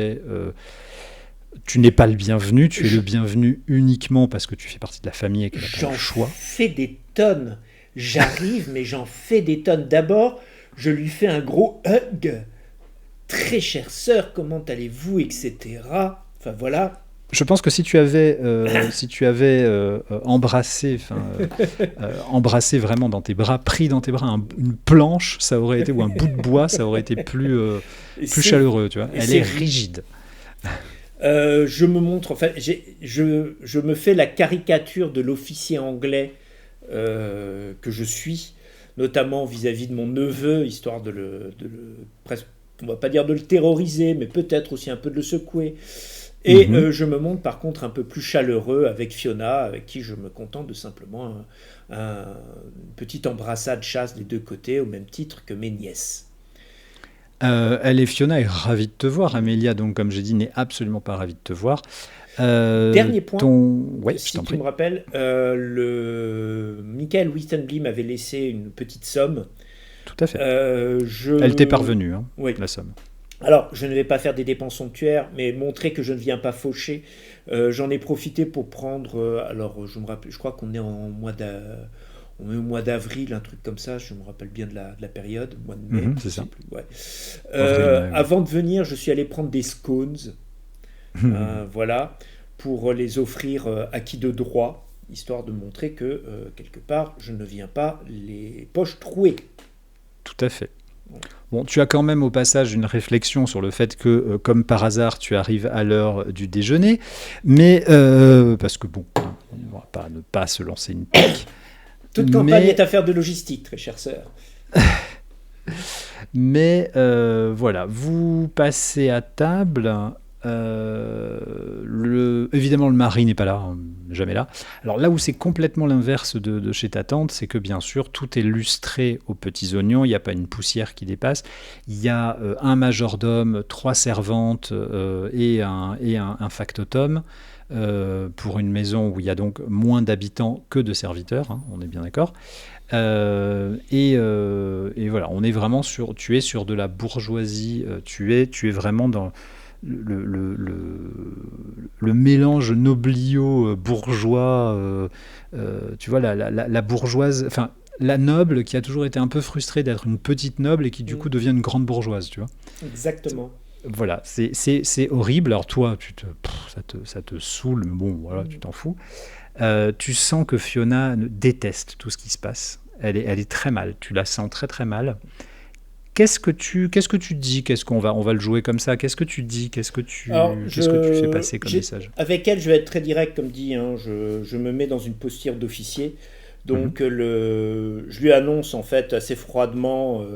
n'es pas le bienvenu, tu es le bienvenu uniquement parce que tu fais partie de la famille et qu'elle n'a pas le choix. J'en fais des tonnes. J'arrive, mais j'en fais des tonnes. D'abord, je lui fais un gros hug. Très chère sœur, comment allez-vous, etc. Enfin voilà. Je pense que si tu avais embrassé vraiment dans tes bras, pris dans tes bras une planche, ça aurait été, ou un bout de bois, ça aurait été plus chaleureux, tu vois. Elle est rigide. Je me montre, enfin, je me fais la caricature de l'officier anglais que je suis, notamment vis-à-vis de mon neveu, histoire de le presque, on va pas dire de le terroriser, mais peut-être aussi un peu de le secouer. Et je me montre par contre un peu plus chaleureux avec Fiona, avec qui je me contente de simplement une petite embrassade chasse des deux côtés, au même titre que mes nièces. Fiona est ravie de te voir. Amélia, donc, comme j'ai dit, n'est absolument pas ravie de te voir. Dernier point, si tu me rappelles, Michael Wistenby m'avait laissé une petite somme. Tout à fait. Elle t'est parvenue, hein, oui. la somme. Alors, je ne vais pas faire des dépenses somptuaires, mais montrer que je ne viens pas faucher. J'en ai profité pour prendre. Alors, je me rappelle, je crois qu'on est on est au mois d'avril, un truc comme ça. Je me rappelle bien de la période, mois de mai, C'est je sais ça. plus. Ouais. Avril-mai, oui. Avant de venir, je suis allé prendre des scones, voilà, pour les offrir à qui de droit, histoire de montrer que quelque part, je ne viens pas les poches trouées. Tout à fait. Bon, tu as quand même au passage une réflexion sur le fait que, comme par hasard, tu arrives à l'heure du déjeuner, mais parce que bon, on va pas ne pas se lancer une pique, Toute campagne mais est affaire de logistique, très chère sœur. voilà, vous passez à table. Évidemment, le mari n'est pas là, hein, jamais là. Alors là où c'est complètement l'inverse de chez ta tante, c'est que bien sûr, tout est lustré aux petits oignons, il n'y a pas une poussière qui dépasse. Il y a un majordome, 3 servantes et un factotum pour une maison où il y a donc moins d'habitants que de serviteurs, hein, on est bien d'accord. Et voilà, on est vraiment tu es sur de la bourgeoisie, tu es vraiment dans le mélange noblio-bourgeois, tu vois, la bourgeoise, enfin, la noble qui a toujours été un peu frustrée d'être une petite noble et qui du coup devient une grande bourgeoise, tu vois. Exactement. Voilà, c'est horrible. Alors toi, ça te saoule, mais bon, voilà, tu t'en fous. Tu sens que Fiona déteste tout ce qui se passe. Elle est très mal. Tu la sens très très mal. Qu'est-ce que tu dis? On va le jouer comme ça. Qu'est-ce que tu dis? Qu'est-ce que tu fais passer comme message? Avec elle, je vais être très direct, comme dit. Hein, je me mets dans une posture d'officier. Donc, je lui annonce en fait assez froidement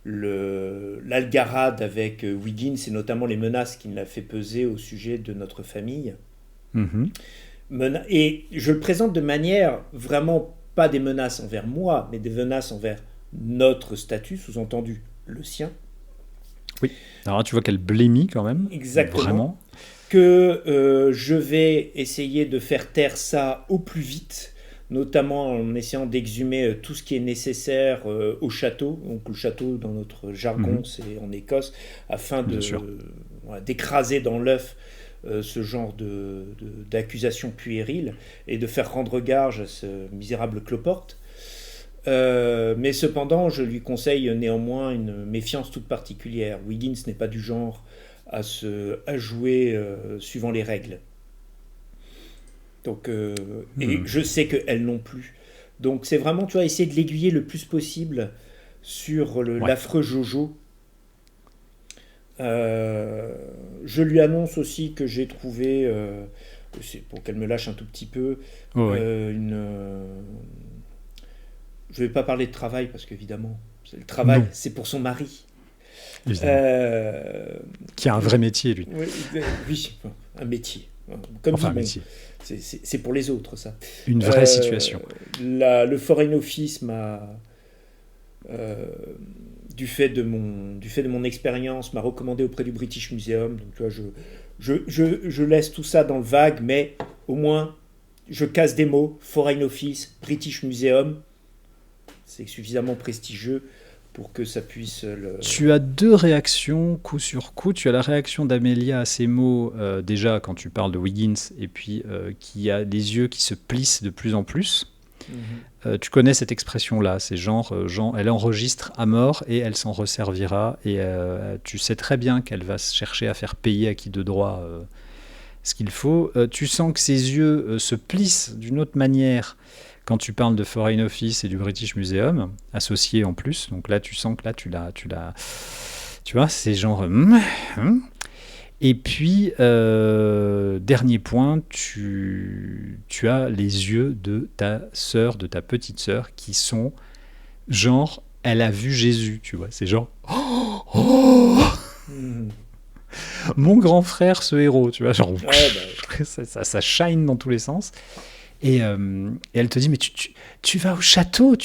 l'algarade avec Wiggins et notamment les menaces qu'il a fait peser au sujet de notre famille. Mhm. Et je le présente de manière vraiment pas des menaces envers moi, mais des menaces envers notre statut, sous-entendu le sien. Oui. Alors là, tu vois qu'elle blêmit quand même. Exactement. Vraiment. Que je vais essayer de faire taire ça au plus vite, notamment en essayant d'exhumer tout ce qui est nécessaire au château. Donc le château, dans notre jargon, c'est en Écosse, afin voilà, d'écraser dans l'œuf ce genre d'accusation puérile et de faire rendre gage à ce misérable cloporte. Mais cependant, je lui conseille néanmoins une méfiance toute particulière. Wiggins n'est pas du genre à jouer suivant les règles. Donc, et je sais qu'elle non plus. Donc c'est vraiment, tu vois, essayer de l'aiguiller le plus possible sur l'affreux Jojo. Je lui annonce aussi que j'ai trouvé, c'est pour qu'elle me lâche un tout petit peu, je ne vais pas parler de travail parce qu'évidemment, le travail, c'est pour son mari. Qui a un vrai métier, lui. Oui, un métier. Comme enfin, dit, un métier. C'est pour les autres, ça. Une vraie situation. Le Foreign Office m'a... du fait de mon expérience, m'a recommandé auprès du British Museum. Donc, tu vois, je laisse tout ça dans le vague, mais au moins, je casse des mots. Foreign Office, British Museum, c'est suffisamment prestigieux pour que ça puisse... Tu as 2 réactions, coup sur coup. Tu as la réaction d'Amelia à ces mots, déjà, quand tu parles de Wiggins, et puis qui a les yeux qui se plissent de plus en plus. Tu connais cette expression-là, c'est genre, elle enregistre à mort et elle s'en resservira, et tu sais très bien qu'elle va chercher à faire payer à qui de droit ce qu'il faut. Tu sens que ses yeux se plissent d'une autre manière quand tu parles de Foreign Office et du British Museum, associés en plus. Donc là, tu sens que là, tu vois, c'est genre... Et puis, dernier point, tu as les yeux de ta sœur, de ta petite sœur, qui sont genre, elle a vu Jésus, tu vois. C'est genre, mon grand frère, ce héros, tu vois. Genre, ça shine dans tous les sens. Et elle te dit, mais tu vas au château,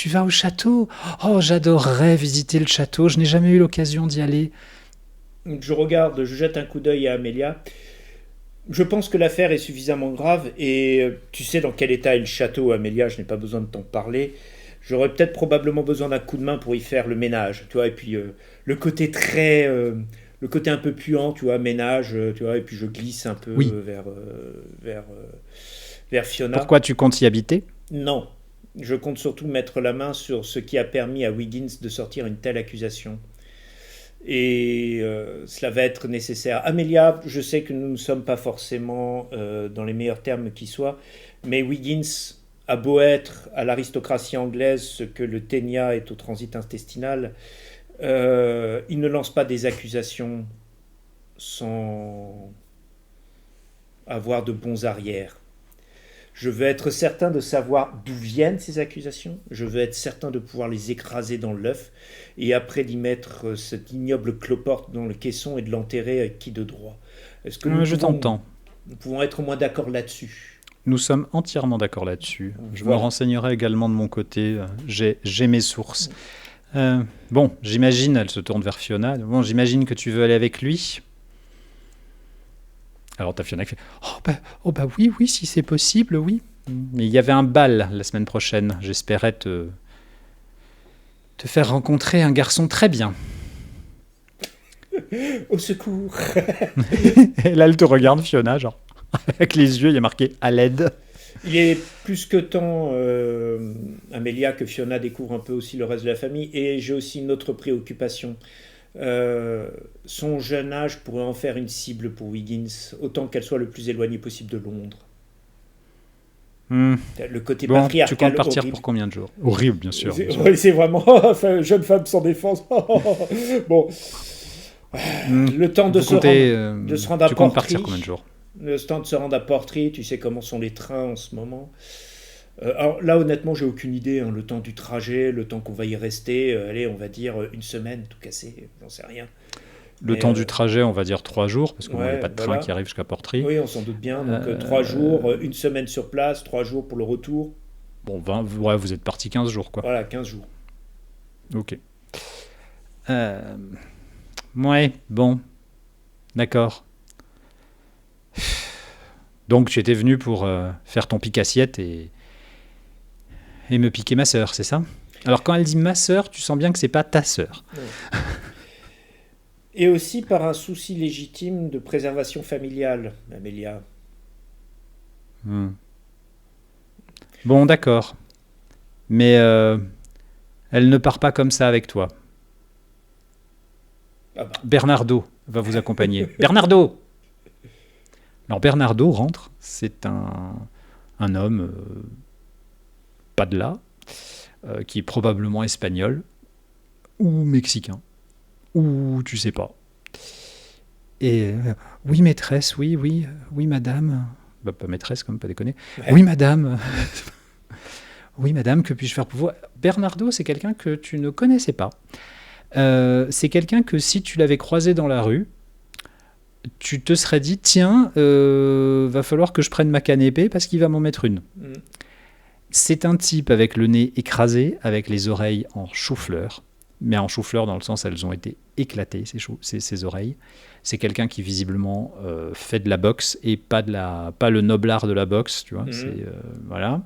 Oh, j'adorerais visiter le château, je n'ai jamais eu l'occasion d'y aller. Je jette un coup d'œil à Amelia. Je pense que l'affaire est suffisamment grave et tu sais dans quel état est le château, Amelia, je n'ai pas besoin de t'en parler. J'aurais peut-être probablement besoin d'un coup de main pour y faire le ménage, tu vois, et puis le côté très le côté un peu puant, tu vois, ménage, tu vois, et puis je glisse un peu Oui. vers Fiona. Pourquoi tu comptes y habiter? Non, je compte surtout mettre la main sur ce qui a permis à Wiggins de sortir une telle accusation. Et cela va être nécessaire. Amélia, je sais que nous ne sommes pas forcément dans les meilleurs termes qui soient, mais Wiggins a beau être à l'aristocratie anglaise ce que le ténia est au transit intestinal, il ne lance pas des accusations sans avoir de bons arrières. Je veux être certain de savoir d'où viennent ces accusations. Je veux être certain de pouvoir les écraser dans l'œuf et après d'y mettre cette ignoble cloporte dans le caisson et de l'enterrer avec qui de droit. Est-ce que Je t'entends. nous pouvons être au moins d'accord là-dessus? Nous sommes entièrement d'accord là-dessus. Je me Voilà. renseignerai également de mon côté. J'ai mes sources. Bon, j'imagine, elle se tourne vers Fiona. Bon, j'imagine que tu veux aller avec lui. Alors t'as Fiona qui fait oh bah oui, oui, si c'est possible, oui. Mais il y avait un bal la semaine prochaine. J'espérais te faire rencontrer un garçon très bien. Au secours! Et là, elle te regarde, Fiona, genre, avec les yeux, il y a marqué à l'aide. Il est plus que temps, Amélia, que Fiona découvre un peu aussi le reste de la famille. Et j'ai aussi une autre préoccupation. Son jeune âge pourrait en faire une cible pour Wiggins, autant qu'elle soit le plus éloignée possible de Londres. Le côté Bon, patriarcal. tu comptes partir horrible. pour combien de jours? Horrible, bien sûr. Bien sûr. Oui, c'est vraiment jeune femme sans défense. Bon, le temps de se rendre à tu comptes Portree. partir combien de jours? Le temps de se rendre à Portree, tu sais comment sont les trains en ce moment. Alors là, honnêtement, j'ai aucune idée. Hein, le temps du trajet, le temps qu'on va y rester, allez, on va dire une semaine, tout cassé, j'en sais rien. Le temps du trajet, on va dire 3 jours, parce qu'on n'a pas de train voilà. qui arrive jusqu'à Portree. Oui, on s'en doute bien. Donc 3 jours, une semaine sur place, 3 jours pour le retour. Bon, ouais, vous êtes parti 15 jours, quoi. Voilà, 15 jours. Ok. Ouais, bon. D'accord. Donc tu étais venu pour faire ton pique-assiette et me piquer ma sœur, c'est ça? Alors quand elle dit ma sœur, tu sens bien que c'est pas ta sœur. Ouais. Et aussi par un souci légitime de préservation familiale, Amélia. Bon, d'accord. Mais elle ne part pas comme ça avec toi. Ah bah. Bernardo va vous accompagner. Bernardo! Alors Bernardo rentre, c'est un homme pas de là, qui est probablement espagnol ou mexicain, ou tu sais pas. Et oui maîtresse, oui madame. Bah, pas maîtresse comme pas déconner. Ouais. Oui madame. Oui madame, que puis-je faire pour vous? Bernardo, c'est quelqu'un que tu ne connaissais pas. C'est quelqu'un que si tu l'avais croisé dans la rue, tu te serais dit, tiens, va falloir que je prenne ma canne épée parce qu'il va m'en mettre une. C'est un type avec le nez écrasé, avec les oreilles en chou-fleur, mais en chou-fleur dans le sens elles ont été éclatées, ces oreilles. C'est quelqu'un qui visiblement fait de la boxe et pas le noblard de la boxe, tu vois. Voilà.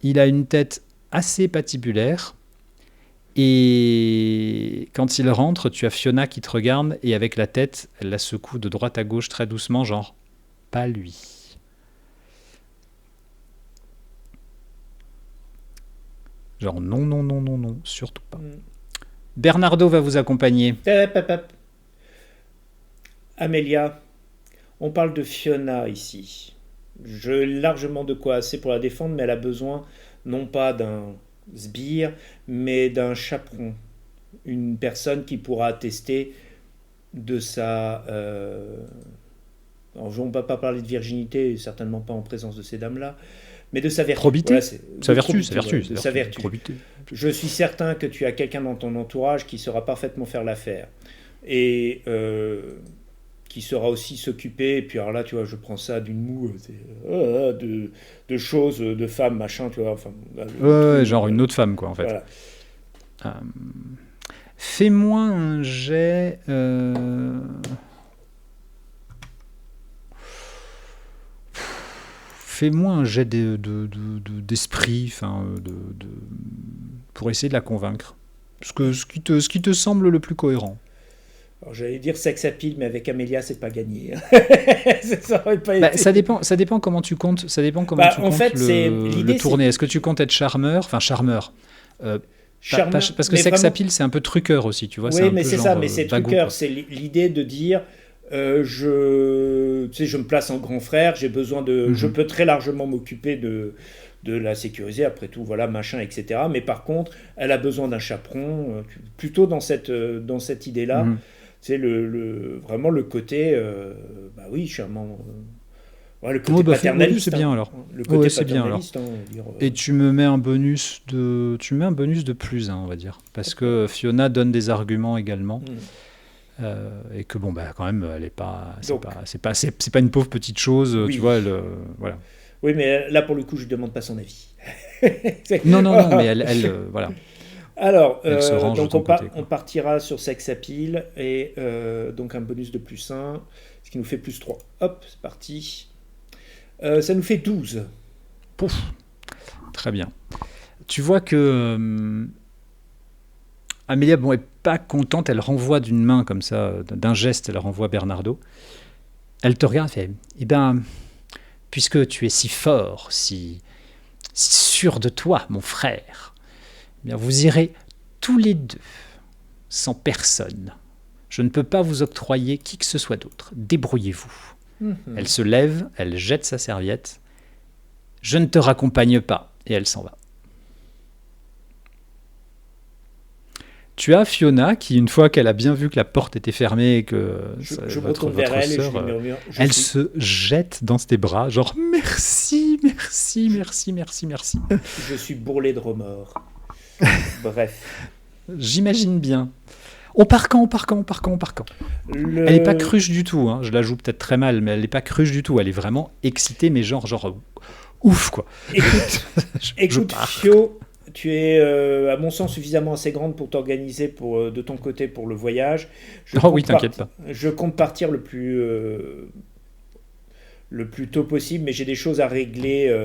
Il a une tête assez patibulaire. Et quand il rentre, tu as Fiona qui te regarde et avec la tête, elle la secoue de droite à gauche très doucement, genre pas lui. Genre non, surtout pas. Bernardo va vous accompagner. Amélia, on parle de Fiona ici. J'ai largement de quoi assez pour la défendre, mais elle a besoin non pas d'un sbire, mais d'un chaperon, une personne qui pourra attester de sa... Alors, on ne va pas parler de virginité, certainement pas en présence de ces dames-là, mais de sa vertu. Probité, voilà, sa vertu. Probité. Je suis certain que tu as quelqu'un dans ton entourage qui saura parfaitement faire l'affaire. Et qui saura aussi s'occuper, et puis alors là, tu vois, je prends ça d'une moue, de choses, de femmes, machin, tu vois. Enfin, genre une autre femme, quoi, en fait. Voilà. Fais-moi un jet... Fais-moi un jet d'esprit, pour essayer de la convaincre. Ce qui te semble le plus cohérent. Alors, j'allais dire sex appeal, mais avec Amélia, c'est pas gagné. Ça aurait pas été... Ça dépend comment tu comptes. Ça dépend comment tu en comptes fait, le tourner. Est-ce que tu comptes être charmeur? Enfin, charmeur. Parce que sex appeal, c'est un peu truqueur aussi, tu vois. Oui, mais c'est ça, mais c'est bagou, truqueur. quoi. C'est l'idée de dire, je me place en grand frère, j'ai besoin de... Je peux très largement m'occuper de la sécuriser, après tout, voilà, machin, etc. Mais par contre, elle a besoin d'un chaperon, plutôt dans cette idée-là. C'est vraiment le côté, oui, charmant... le côté paternaliste. C'est bien alors. Le côté c'est bien alors. Et tu mets un bonus de plus, on va dire, parce que Fiona donne des arguments également, et que quand même, elle est pas, c'est pas une pauvre petite chose, tu vois, voilà. Oui, mais là pour le coup, je ne demande pas son avis. non, mais elle voilà. Alors, elle se range donc de ton côté, on partira sur sex appeal et donc un bonus de plus 1, ce qui nous fait plus 3. Hop, c'est parti. Ça nous fait 12. Pouf. Très bien. Tu vois que Amélia est pas contente, elle renvoie d'une main comme ça, d'un geste, elle renvoie Bernardo. Elle te regarde et fait puisque tu es si fort, si sûr de toi, mon frère, vous irez tous les deux, sans personne. Je ne peux pas vous octroyer qui que ce soit d'autre. Débrouillez-vous. Elle se lève, elle jette sa serviette. Je ne te raccompagne pas. Et elle s'en va. Tu as Fiona qui, une fois qu'elle a bien vu que la porte était fermée et que je me retourne vers elle sœur, et je lui murmure. Se jette dans tes bras, genre merci. Je suis bourrelé de remords. Bref. J'imagine bien. On part quand Elle n'est pas cruche du tout, hein. Je la joue peut-être très mal, mais elle n'est pas cruche du tout. Elle est vraiment excitée, mais genre ouf, quoi. Écoute Fio, tu es, à mon sens, suffisamment assez grande pour t'organiser de ton côté pour le voyage. T'inquiète pas. Je compte partir le plus tôt possible, mais j'ai des choses à régler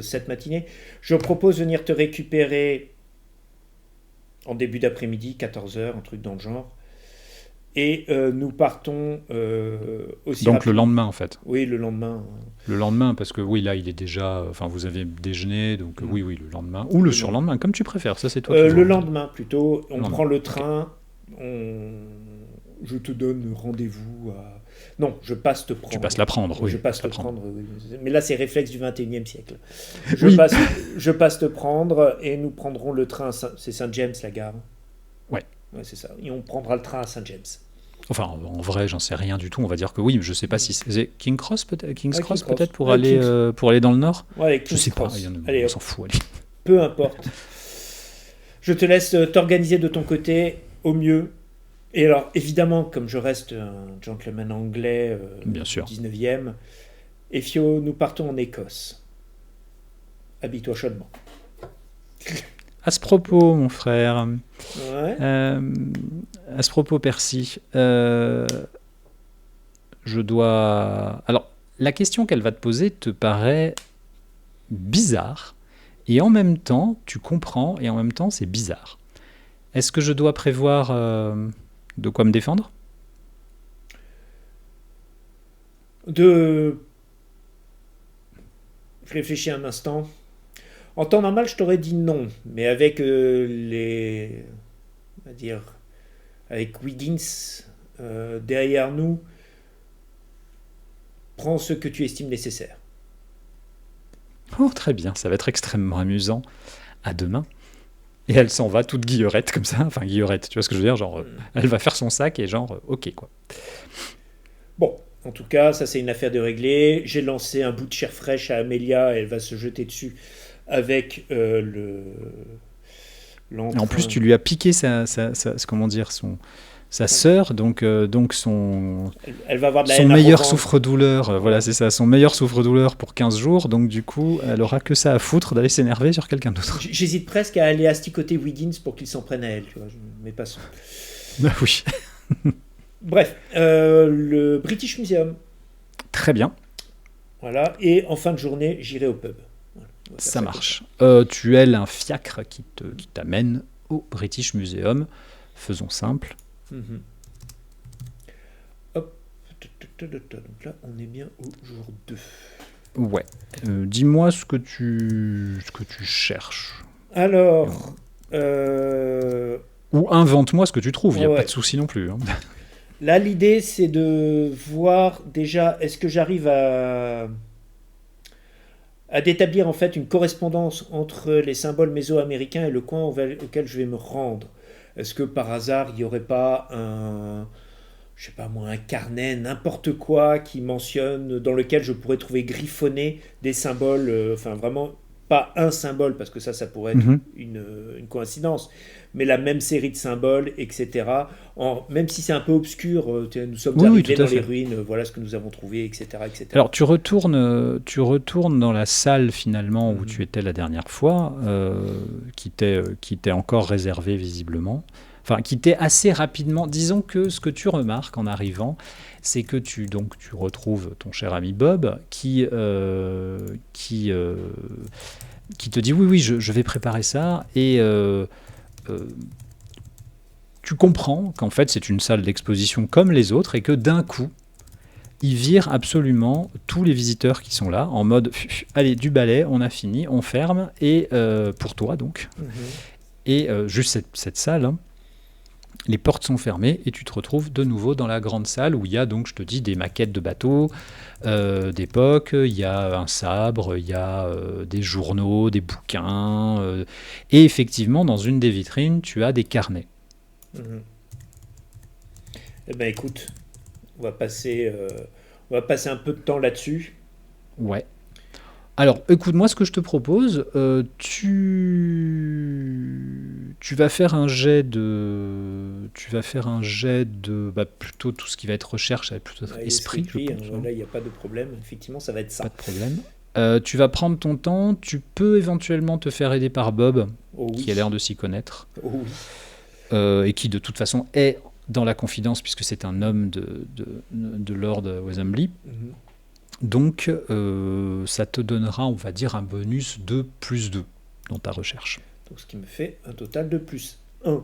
cette matinée. Je propose de venir te récupérer en début d'après-midi, 14h, un truc dans le genre. Et nous partons aussi Donc rapidement. Le lendemain, en fait. Oui, le lendemain. Le lendemain, parce que là, il est déjà... Enfin, vous avez déjeuné, donc oui, le lendemain. Ou le surlendemain, comme tu préfères. Ça, c'est toi qui le lendemain, plutôt. On prend le train. Je te donne rendez-vous à... Non, je passe te prendre. Tu passes la prendre, oui. Je passe te prendre, oui. Mais là, c'est réflexe du 21e siècle. Je passe te prendre et nous prendrons le train. C'est Saint-James, la gare. Ouais, c'est ça. Et on prendra le train à Saint-James. Enfin, en vrai, j'en sais rien du tout. On va dire que oui, je sais pas si c'est King's Cross peut-être pour aller dans le nord. Ouais, je sais Cross. pas. Allez, on s'en fout. Allez. Peu importe. Je te laisse t'organiser de ton côté au mieux. Et alors, évidemment, comme je reste un gentleman anglais Bien sûr. 19e, Fio, nous partons en Écosse. Habille-toi chaudement. À ce propos, mon frère, ouais. À ce propos, Percy, je dois... Alors, la question qu'elle va te poser te paraît bizarre, et en même temps, tu comprends, et en même temps, c'est bizarre. Est-ce que je dois prévoir de quoi me défendre ? Je réfléchis un instant. En temps normal, je t'aurais dit non, mais avec avec Wiggins derrière nous, prends ce que tu estimes nécessaire. Oh, très bien, ça va être extrêmement amusant. À demain. Et elle s'en va toute guillerette comme ça, enfin guillerette, tu vois ce que je veux dire, genre elle va faire son sac et genre ok quoi. Bon, en tout cas, ça c'est une affaire de régler. J'ai lancé un bout de chair fraîche à Amélia, elle va se jeter dessus avec l'entrain. En plus, tu lui as piqué sa sœur, donc son meilleur souffre-douleur, voilà, c'est ça, son meilleur souffre-douleur pour 15 jours, donc du coup, elle aura que ça à foutre d'aller s'énerver sur quelqu'un d'autre. J'hésite presque à aller asticoter Wiggins pour qu'il s'en prenne à elle, tu vois, mais passons. Ah oui. Bref, le British Museum. Très bien. Voilà, et en fin de journée, j'irai au pub. Voilà, ça marche. Tu ailes un fiacre qui t'amène au British Museum. Faisons simple. Donc là, on est bien au jour 2. Ouais. Dis-moi ce que tu cherches. Alors, Ou invente-moi ce que tu trouves, il n'y a ouais. pas de souci non plus. Hein. Là, l'idée, c'est de voir déjà, est-ce que j'arrive à d'établir en fait une correspondance entre les symboles mésoaméricains et le coin auquel je vais me rendre. Est-ce que par hasard, il n'y aurait pas je sais pas moi, un carnet, n'importe quoi qui mentionne, dans lequel je pourrais trouver griffonné des symboles, enfin vraiment pas un symbole, parce que ça pourrait être Mhm. une coïncidence, mais la même série de symboles, etc. Même si c'est un peu obscur, nous sommes Oui, arrivés tout à dans les fait. ruines, voilà ce que nous avons trouvé, etc. etc. Alors, tu retournes dans la salle finalement où tu Mhm. étais la dernière fois, qui t'est encore réservée visiblement. Enfin, qui t'est assez rapidement. Disons que ce que tu remarques en arrivant, c'est que tu retrouves ton cher ami Bob qui te dit oui, oui, je vais préparer ça. Et euh, tu comprends qu'en fait, c'est une salle d'exposition comme les autres et que d'un coup, ils virent absolument tous les visiteurs qui sont là en mode allez, du balai, on a fini, on ferme. Et pour toi, donc. Mhm. Et juste cette salle, hein, les portes sont fermées et tu te retrouves de nouveau dans la grande salle où il y a donc, je te dis, des maquettes de bateaux d'époque, il y a un sabre, il y a des journaux, des bouquins, et effectivement, dans une des vitrines, tu as des carnets. Mhm. Eh ben écoute, on va passer, euh, on va passer un peu de temps là-dessus. Ouais. Alors, écoute-moi ce que je te propose. Tu vas faire un jet bah, plutôt tout ce qui va être recherche, ça va plutôt être Ouais, esprit, je esprit, hein, pense. Hein. voilà, il n'y a pas de problème. Effectivement, ça va être Pas ça. de problème. Tu vas prendre ton temps. Tu peux éventuellement te faire aider par Bob, Oh qui a l'air oui, de s'y connaître, oh oui. et qui de toute façon est dans la confidence puisque c'est un homme de Lord Weasemly. Mhm. Donc, ça te donnera, on va dire, un bonus de plus 2 dans ta recherche. Donc ce qui me fait un total de plus 1. Voilà.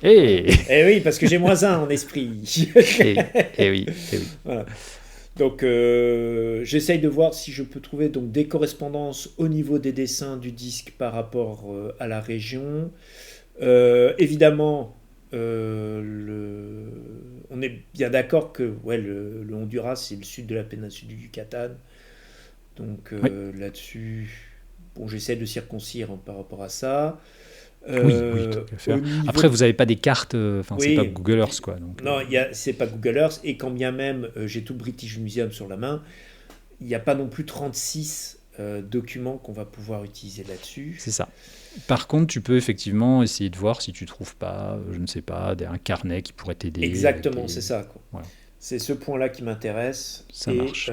Eh Eh oui, parce que j'ai moins 1 en esprit. eh oui, eh oui. Voilà. Donc j'essaye de voir si je peux trouver donc des correspondances au niveau des dessins du disque par rapport à la région. Évidemment, on est bien d'accord que ouais, le Honduras, c'est le sud de la péninsule du Yucatan. Donc Oui, là-dessus, bon, j'essaie de circoncire hein, par rapport à ça. oui, oui, tant qu'à Au faire. niveau Après, de... vous n'avez pas des cartes, enfin, c'est pas Oui, Google Earth, quoi. Donc, non, c'est pas Google Earth, et quand bien même j'ai tout le British Museum sur la main, il n'y a pas non plus 36 documents qu'on va pouvoir utiliser là-dessus. c'est ça. Par contre, tu peux effectivement essayer de voir si tu trouves pas, je ne sais pas, un carnet qui pourrait t'aider avec Exactement, c'est des. ça, quoi. Voilà, C'est ce point-là qui m'intéresse. ça Et marche.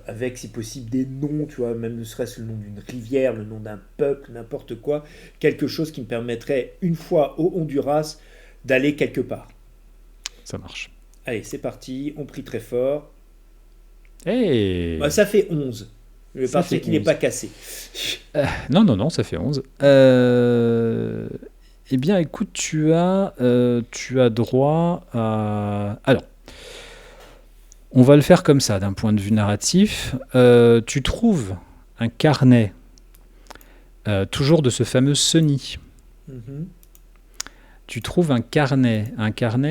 avec, si possible, des noms, tu vois, même ne serait-ce le nom d'une rivière, le nom d'un peuple, n'importe quoi. Quelque chose qui me permettrait, une fois au Honduras, d'aller quelque part. Ça marche. Allez, c'est parti, on prie très fort. Bah, Eh ça fait 11. Je vais Ça partir fait qu'il n'est 11. pas cassé. Non, non, non, ça fait 11. Eh bien, écoute, tu as droit à. Alors, on va le faire comme ça, d'un point de vue narratif. Tu trouves un carnet, toujours de ce fameux Sony. Mhm. Tu trouves un carnet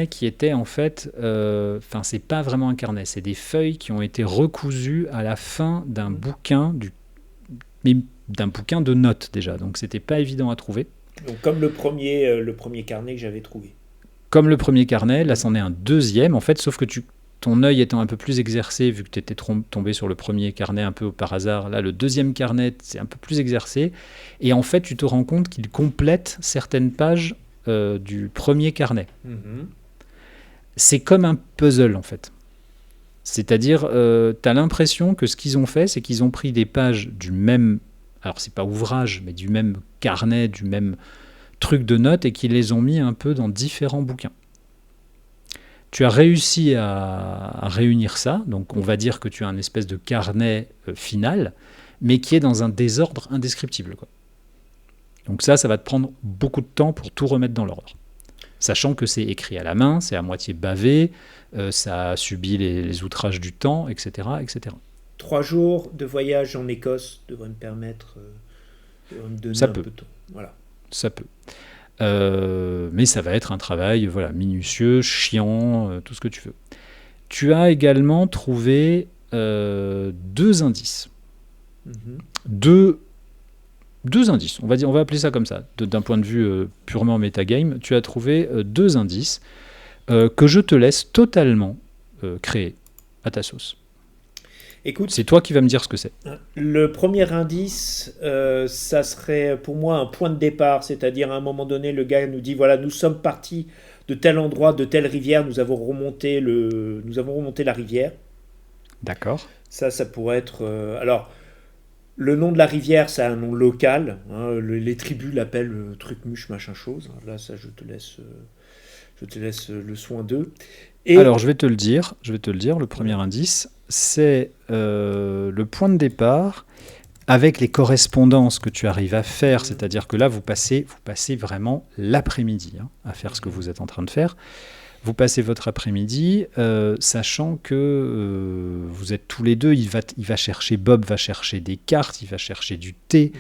qui était en fait, enfin, c'est pas vraiment un carnet, c'est des feuilles qui ont été recousues à la fin d'un bouquin, mais d'un bouquin de notes déjà. Donc, c'était pas évident à trouver. Donc, comme le premier carnet que j'avais trouvé. Comme le premier carnet, là, Mhm. c'en est un deuxième, en fait, sauf que ton œil étant un peu plus exercé, vu que tu étais tombé sur le premier carnet un peu par hasard, là, le deuxième carnet, c'est un peu plus exercé. Et en fait, tu te rends compte qu'il complète certaines pages du premier carnet. Mhm. C'est comme un puzzle, en fait. C'est-à-dire, tu as l'impression que ce qu'ils ont fait, c'est qu'ils ont pris des pages du même, alors c'est pas ouvrage, mais du même carnet, du même truc de notes, et qu'ils les ont mis un peu dans différents bouquins. Tu as réussi à réunir ça, donc on va dire que tu as un espèce de carnet final, mais qui est dans un désordre indescriptible, quoi. Donc ça va te prendre beaucoup de temps pour tout remettre dans l'ordre. Sachant que c'est écrit à la main, c'est à moitié bavé, ça a subi les outrages du temps, etc., etc. 3 jours de voyage en Écosse devraient me permettre de me donner Ça un peut, peu de temps. Voilà. ça peut. Mais ça va être un travail voilà, minutieux, chiant, tout ce que tu veux. Tu as également trouvé 2 indices. Mhm. Deux indices, on va appeler ça comme ça, d'un point de vue purement metagame. Tu as trouvé 2 indices que je te laisse totalement créer à ta sauce. Écoute, C'est toi qui vas me dire ce que c'est. le premier indice, ça serait pour moi un point de départ, c'est-à-dire à un moment donné, le gars nous dit voilà, nous sommes partis de tel endroit, de telle rivière, nous avons remonté la rivière. D'accord. Ça pourrait être. Alors, le nom de la rivière, c'est un nom local. Hein, les tribus l'appellent Trucmuche, machin chose. Là, ça, je te laisse le soin d'eux. Et Alors, je vais te le dire, le premier indice, c'est le point de départ avec les correspondances que tu arrives à faire, c'est-à-dire que là, vous passez vraiment l'après-midi à faire ce que vous êtes en train de faire. Vous passez votre après-midi, sachant que vous êtes tous les deux, il va chercher, Bob va chercher des cartes, il va chercher du thé,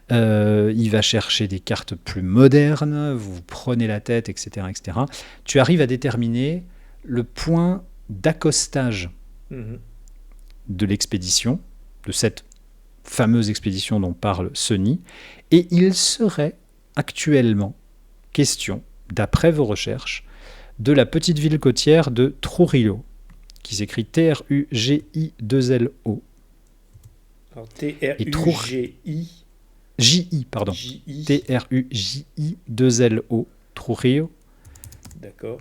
il va chercher des cartes plus modernes, vous prenez la tête, etc., etc. Tu arrives à déterminer le point d'accostage Mhm. de l'expédition, de cette fameuse expédition dont parle Sonny, et il serait actuellement question, d'après vos recherches, de la petite ville côtière de Trujillo, qui s'écrit Trugij2Lo. Alors, Et Trugji. J-I, pardon. J-I. Trujij2Lo, Trujillo. D'accord.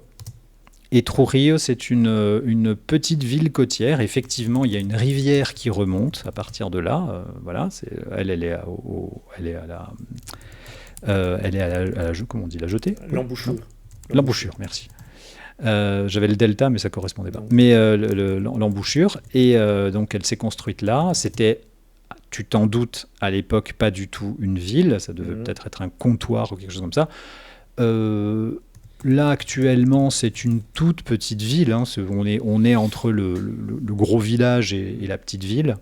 Et Trujillo, c'est une petite ville côtière. Effectivement, il y a une rivière qui remonte à partir de là. Voilà, elle est à la, comment on dit, la jetée. L'embouchure. L'embouchure, merci. J'avais le delta, mais ça correspondait pas. Non. Mais l'embouchure, et donc elle s'est construite là. C'était, tu t'en doutes, à l'époque, pas du tout une ville. Ça devait peut-être être un comptoir ou quelque chose comme ça. Là, actuellement, c'est une toute petite ville. On est entre le gros village et la petite ville.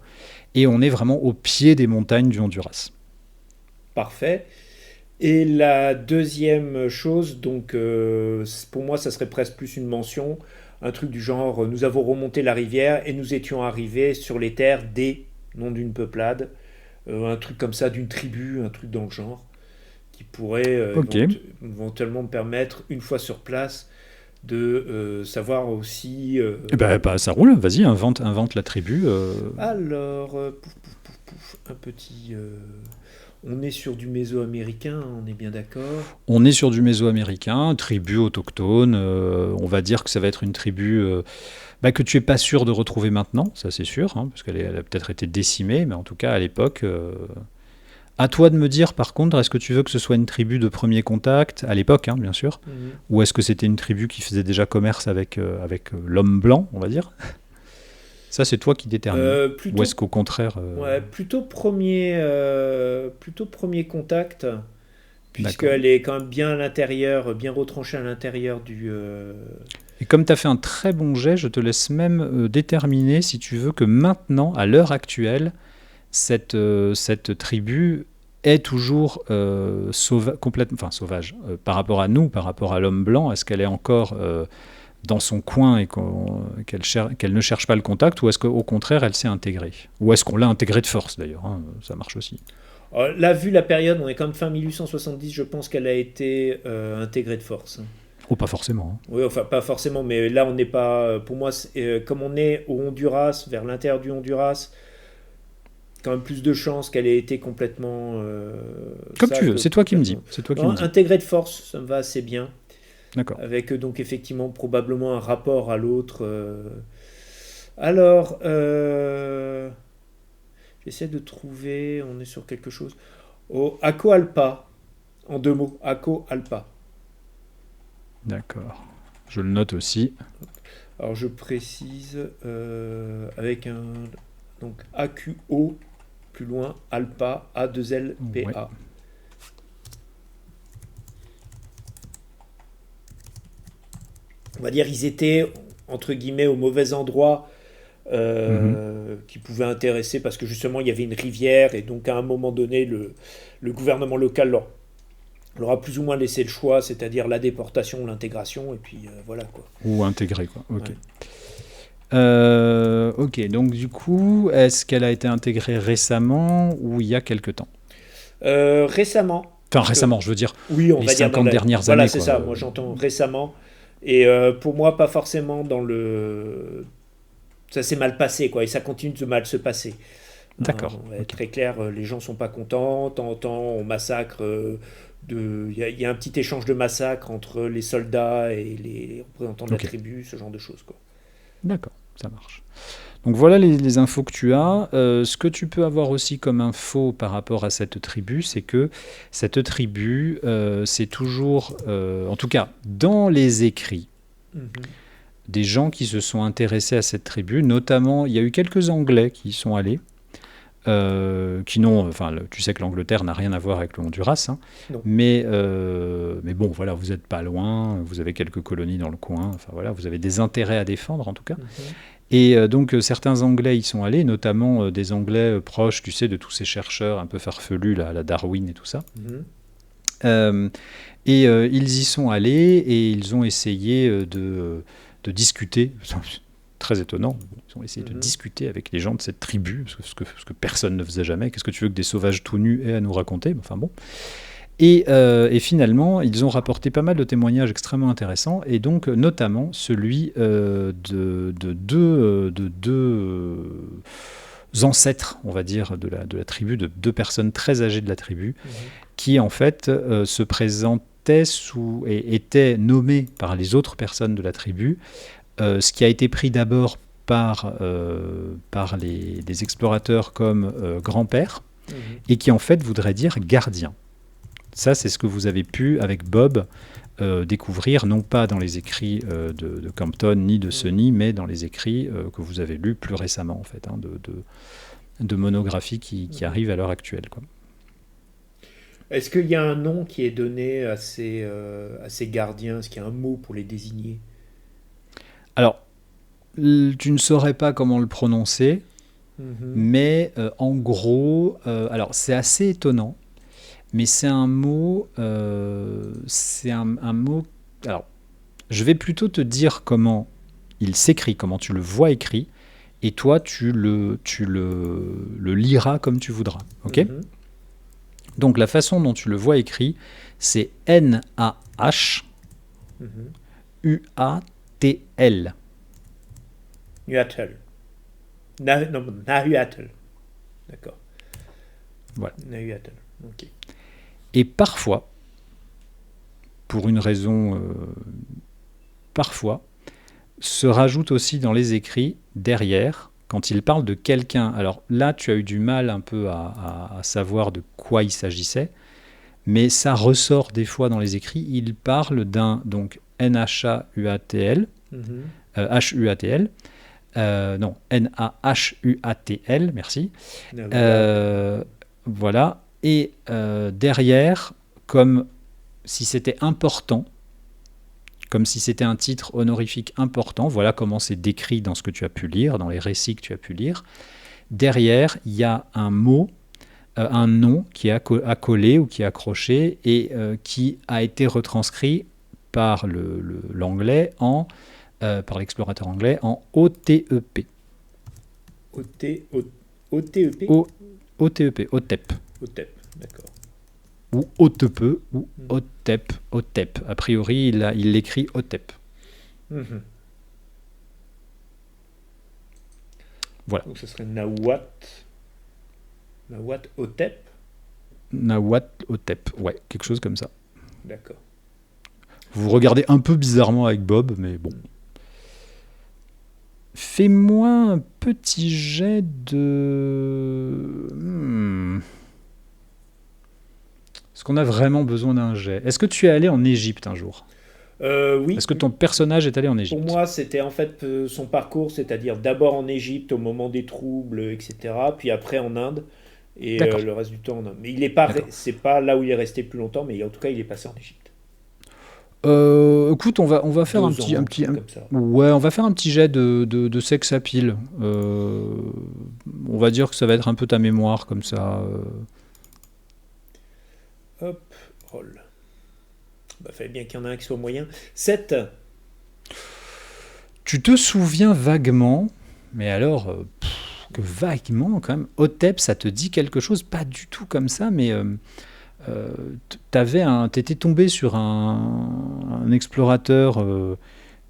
Et on est vraiment au pied des montagnes du Honduras. Parfait. Et la deuxième chose, donc pour moi, ça serait presque plus une mention, un truc du genre, nous avons remonté la rivière et nous étions arrivés sur les terres des, non d'une peuplade, un truc comme ça, d'une tribu, un truc dans le genre, qui pourrait Ok. éventuellement me permettre, une fois sur place, de savoir aussi... Eh ben, ça roule. Vas-y, invente la tribu. Alors, pouf, pouf, pouf, pouf, un petit... on est sur du mésoaméricain, on est bien d'accord. On est sur du mésoaméricain, tribu autochtone. On va dire que ça va être une tribu que tu n'es pas sûr de retrouver maintenant, ça c'est sûr, parce qu'elle a peut-être été décimée, mais en tout cas à l'époque. À toi de me dire par contre, est-ce que tu veux que ce soit une tribu de premier contact, à l'époque bien sûr, ou est-ce que c'était une tribu qui faisait déjà commerce avec l'homme blanc, on va dire. Ça c'est toi qui détermine. Plutôt, Ou est-ce qu'au contraire... ouais, plutôt premier contact, D'accord. puisqu'elle est quand même bien à l'intérieur, bien retranchée à l'intérieur du... Et comme tu as fait un très bon jet, je te laisse même déterminer si tu veux que maintenant, à l'heure actuelle, cette tribu est toujours complètement sauvage. Par rapport à nous, par rapport à l'homme blanc, est-ce qu'elle est encore dans son coin et qu'elle ne cherche pas le contact, ou est-ce qu'au contraire, elle s'est intégrée? Ou est-ce qu'on l'a intégrée de force, d'ailleurs, ça marche aussi. Là, vu la période, on est quand même fin 1870, je pense qu'elle a été intégrée de force. Oh, pas forcément. Oui, enfin, pas forcément, mais là, on n'est pas... Pour moi, comme on est au Honduras, vers l'intérieur du Honduras, quand même plus de chances qu'elle ait été complètement... Comme tu veux, c'est toi qui me dis. Intégrée de force, ça me va assez bien. D'accord. Avec donc effectivement probablement un rapport à l'autre. Alors, j'essaie de trouver, on est sur quelque chose. Oh, Acoalpa, en 2 mots, Acoalpa. D'accord. Je le note aussi. Alors je précise avec un donc AQO plus loin Alpa A2LPA. Ouais. on va dire, ils étaient, entre guillemets, au mauvais endroit, Mhm. qui pouvaient intéresser, parce que justement, il y avait une rivière, et donc à un moment donné, le gouvernement local leur a plus ou moins laissé le choix, c'est-à-dire la déportation ou l'intégration, et puis voilà quoi. Ou intégré, quoi. Ok. Ouais. Ok, donc du coup, est-ce qu'elle a été intégrée récemment ou il y a quelque temps? Récemment, Enfin, parce que récemment, je veux dire oui, on les va dire dans 50 la... dernières Voilà, années, c'est quoi. ça, moi j'entends récemment. Et pour moi, pas forcément dans le... Ça s'est mal passé, quoi, et ça continue de mal se passer. Hein, D'accord, on va être ok. très clair, les gens sont pas contents, de temps en temps on massacre, il y a un petit échange de massacres entre les soldats et les représentants de la Ok, tribu, ce genre de choses, quoi. d'accord, ça marche. Donc voilà les infos que tu as. Ce que tu peux avoir aussi comme info par rapport à cette tribu, c'est que cette tribu, c'est toujours, en tout cas dans les écrits, Mhm. des gens qui se sont intéressés à cette tribu, notamment il y a eu quelques Anglais qui y sont allés, qui n'ont, enfin tu sais que l'Angleterre n'a rien à voir avec le Honduras, hein, Non. mais bon voilà, vous n'êtes pas loin, vous avez quelques colonies dans le coin, enfin voilà, vous avez des intérêts à défendre en tout cas. Mhm. Et donc certains Anglais y sont allés, notamment des Anglais proches, tu sais, de tous ces chercheurs un peu farfelus, là, la Darwin et tout ça. Mhm. Euh, ils y sont allés et ils ont essayé de discuter. Très étonnant. Ils ont essayé de Mhm. discuter avec les gens de cette tribu, ce que personne ne faisait jamais. Qu'est-ce que tu veux que des sauvages tout nus aient à nous raconter? Enfin bon. Et finalement, ils ont rapporté pas mal de témoignages extrêmement intéressants, et donc notamment celui de deux ancêtres, on va dire, de la tribu, de deux personnes très âgées de la tribu, Mhm. qui en fait se présentaient sous et étaient nommés par les autres personnes de la tribu, ce qui a été pris d'abord par les explorateurs comme grand-père, Mhm. et qui en fait voudrait dire gardien. Ça, c'est ce que vous avez pu, avec Bob, découvrir, non pas dans les écrits de Campton ni de Mhm. Sonny, mais dans les écrits que vous avez lus plus récemment, en fait, hein, de monographies qui Mhm. arrivent à l'heure actuelle, quoi. Est-ce qu'il y a un nom qui est donné à ces gardiens? Est-ce qu'il y a un mot pour les désigner? Alors, tu ne saurais pas comment le prononcer, Mhm. mais en gros, alors c'est assez étonnant, mais c'est un mot. Alors, je vais plutôt te dire comment il s'écrit, comment tu le vois écrit, et toi tu le liras comme tu voudras. Ok? Mhm. Donc la façon dont tu le vois écrit, c'est Nahuatl. Mhm. Nahuatl. Non, Nahuatl. D'accord. Voilà. Nahuatl. Ok. Et parfois, pour une raison, parfois, se rajoute aussi dans les écrits derrière, quand il parle de quelqu'un. Alors là, tu as eu du mal un peu à savoir de quoi il s'agissait, mais ça ressort des fois dans les écrits. Il parle d'un donc Nhuatl, Mhm. Huatl, non Nahuatl, merci. Nahuatl. Euh, voilà. Et derrière, comme si c'était important, comme si c'était un titre honorifique important, voilà comment c'est décrit dans ce que tu as pu lire, dans les récits que tu as pu lire. Derrière, il y a un mot, un nom qui est accolé ou qui est accroché et qui a été retranscrit par l'anglais par l'explorateur anglais en OTEP. OT, OTEP? O, OTEP, OTEP. OTEP, d'accord. Ou OTEPE ou Mhm. OTEP, OTEP. A priori, il l'écrit OTEP. Mhm. Voilà. Donc ce serait Nawat OTEP? Nahuatl, OTEP. Ouais, quelque chose comme ça. D'accord. Vous vous regardez un peu bizarrement avec Bob, mais bon. Mhm. Fais-moi un petit jet de... Est-ce qu'on a vraiment besoin d'un jet? Est-ce que tu es allé en Égypte un jour? Est-ce Oui, que ton personnage est allé en pour Égypte? moi, c'était en fait son parcours, c'est-à-dire d'abord en Égypte au moment des troubles, etc., puis après en Inde, et D'accord, le reste du temps en Inde. Mais il est pas, d'accord. c'est pas là où il est resté plus longtemps, mais en tout cas, il est passé en Égypte. Écoute, on va faire un 2 petit, ans, un truc comme ça. ouais, on va faire un petit jet de sex appeal. On va dire que ça va être un peu ta mémoire comme ça. Hop, roll. Bah, fallait bien qu'il y en ait un qui soit moyen. 7. Tu te souviens vaguement, mais alors que vaguement quand même. Hotep, ça te dit quelque chose, pas du tout comme ça, mais t'étais tombé sur un explorateur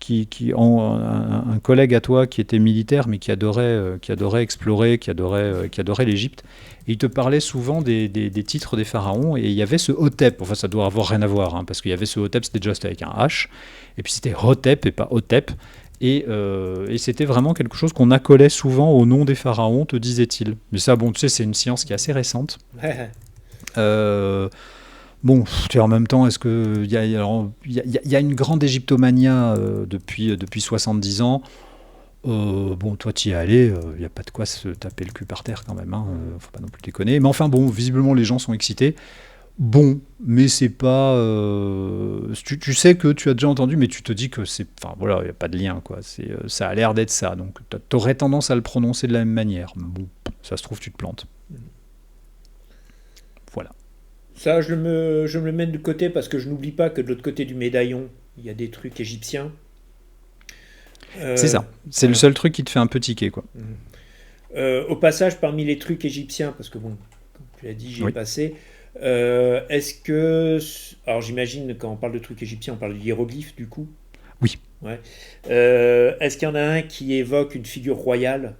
un collègue à toi qui était militaire mais qui adorait explorer, qui adorait l'Égypte. Et il te parlait souvent des titres des pharaons et il y avait ce Hotep. Enfin, ça doit avoir rien à voir, hein, parce qu'il y avait ce Hotep, c'était juste avec un H, et puis c'était Hotep et pas Hotep. Et c'était vraiment quelque chose qu'on accolait souvent au nom des pharaons, te disait-il. Mais ça, bon, tu sais, c'est une science qui est assez récente. Euh, Bon, en même temps, est-ce que il y a une grande égyptomania depuis 70 ans. Bon, toi, tu y es allé, il n'y a pas de quoi se taper le cul par terre quand même, hein, faut pas non plus déconner. Mais enfin, bon, visiblement, les gens sont excités. Bon, mais c'est pas. Tu sais que tu as déjà entendu, mais tu te dis que c'est. Enfin, voilà, il n'y a pas de lien, quoi. Ça a l'air d'être ça. Donc, tu aurais tendance à le prononcer de la même manière. Bon, ça se trouve, tu te plantes. Voilà. Ça, je me le mets de côté parce que je n'oublie pas que de l'autre côté du médaillon, il y a des trucs égyptiens. C'est Euh, ça. C'est le voilà. seul truc qui te fait un peu tiquer, quoi. Mhm. Au passage, parmi les trucs égyptiens, parce que bon, comme tu l'as dit, j'y ai Oui. passé. Est-ce que. Alors j'imagine, quand on parle de trucs égyptiens, on parle de hiéroglyphes du coup. Oui. Ouais. Est-ce qu'il y en a un qui évoque une figure royale?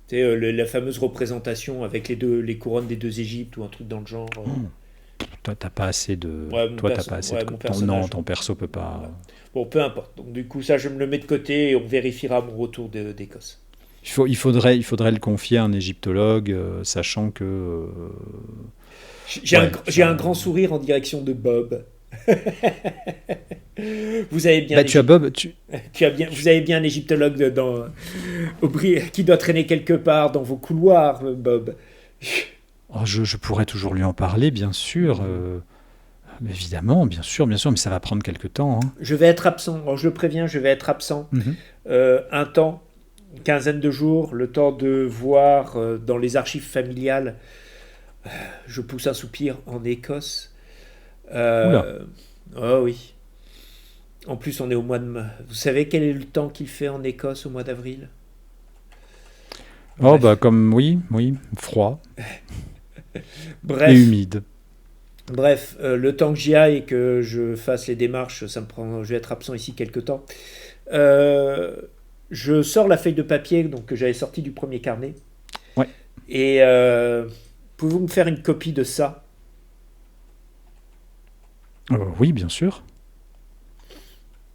Tu sais, la fameuse représentation avec les couronnes des deux Égyptes ou un truc dans le genre. Toi, t'as pas assez de. Ouais, T'as pas assez de. mon Non, personnage. ton perso peut pas. Voilà. Bon, peu importe. Donc du coup, ça, je me le mets de côté et on vérifiera à mon retour d'Écosse. Il faudrait le confier à un égyptologue, sachant que. J'ai Ouais, un grand sourire en direction de Bob. Vous avez bien bah, tu as Bob. vous avez bien un égyptologue qui doit traîner quelque part dans vos couloirs, Bob. Oh, je pourrais toujours lui en parler, bien sûr. Évidemment, bien sûr, mais ça va prendre quelque temps, hein. Je vais être absent. Alors, je le préviens, je vais être absent Mhm. un temps, une quinzaine de jours, le temps de voir dans les archives familiales. Je pousse un soupir en Écosse. Oula. Oh oui. En plus, on est au mois de mai. Vous savez quel est le temps qu'il fait en Écosse au mois d'avril? Oh, bah, Bref. comme. Oui, oui. Froid et Bref. humide. Bref, le temps que j'y aille et que je fasse les démarches, ça me prend. Je vais être absent ici quelques temps. Euh, je sors la feuille de papier donc, que j'avais sortie du premier carnet. Ouais. Et pouvez-vous me faire une copie de ça? Oui, bien sûr.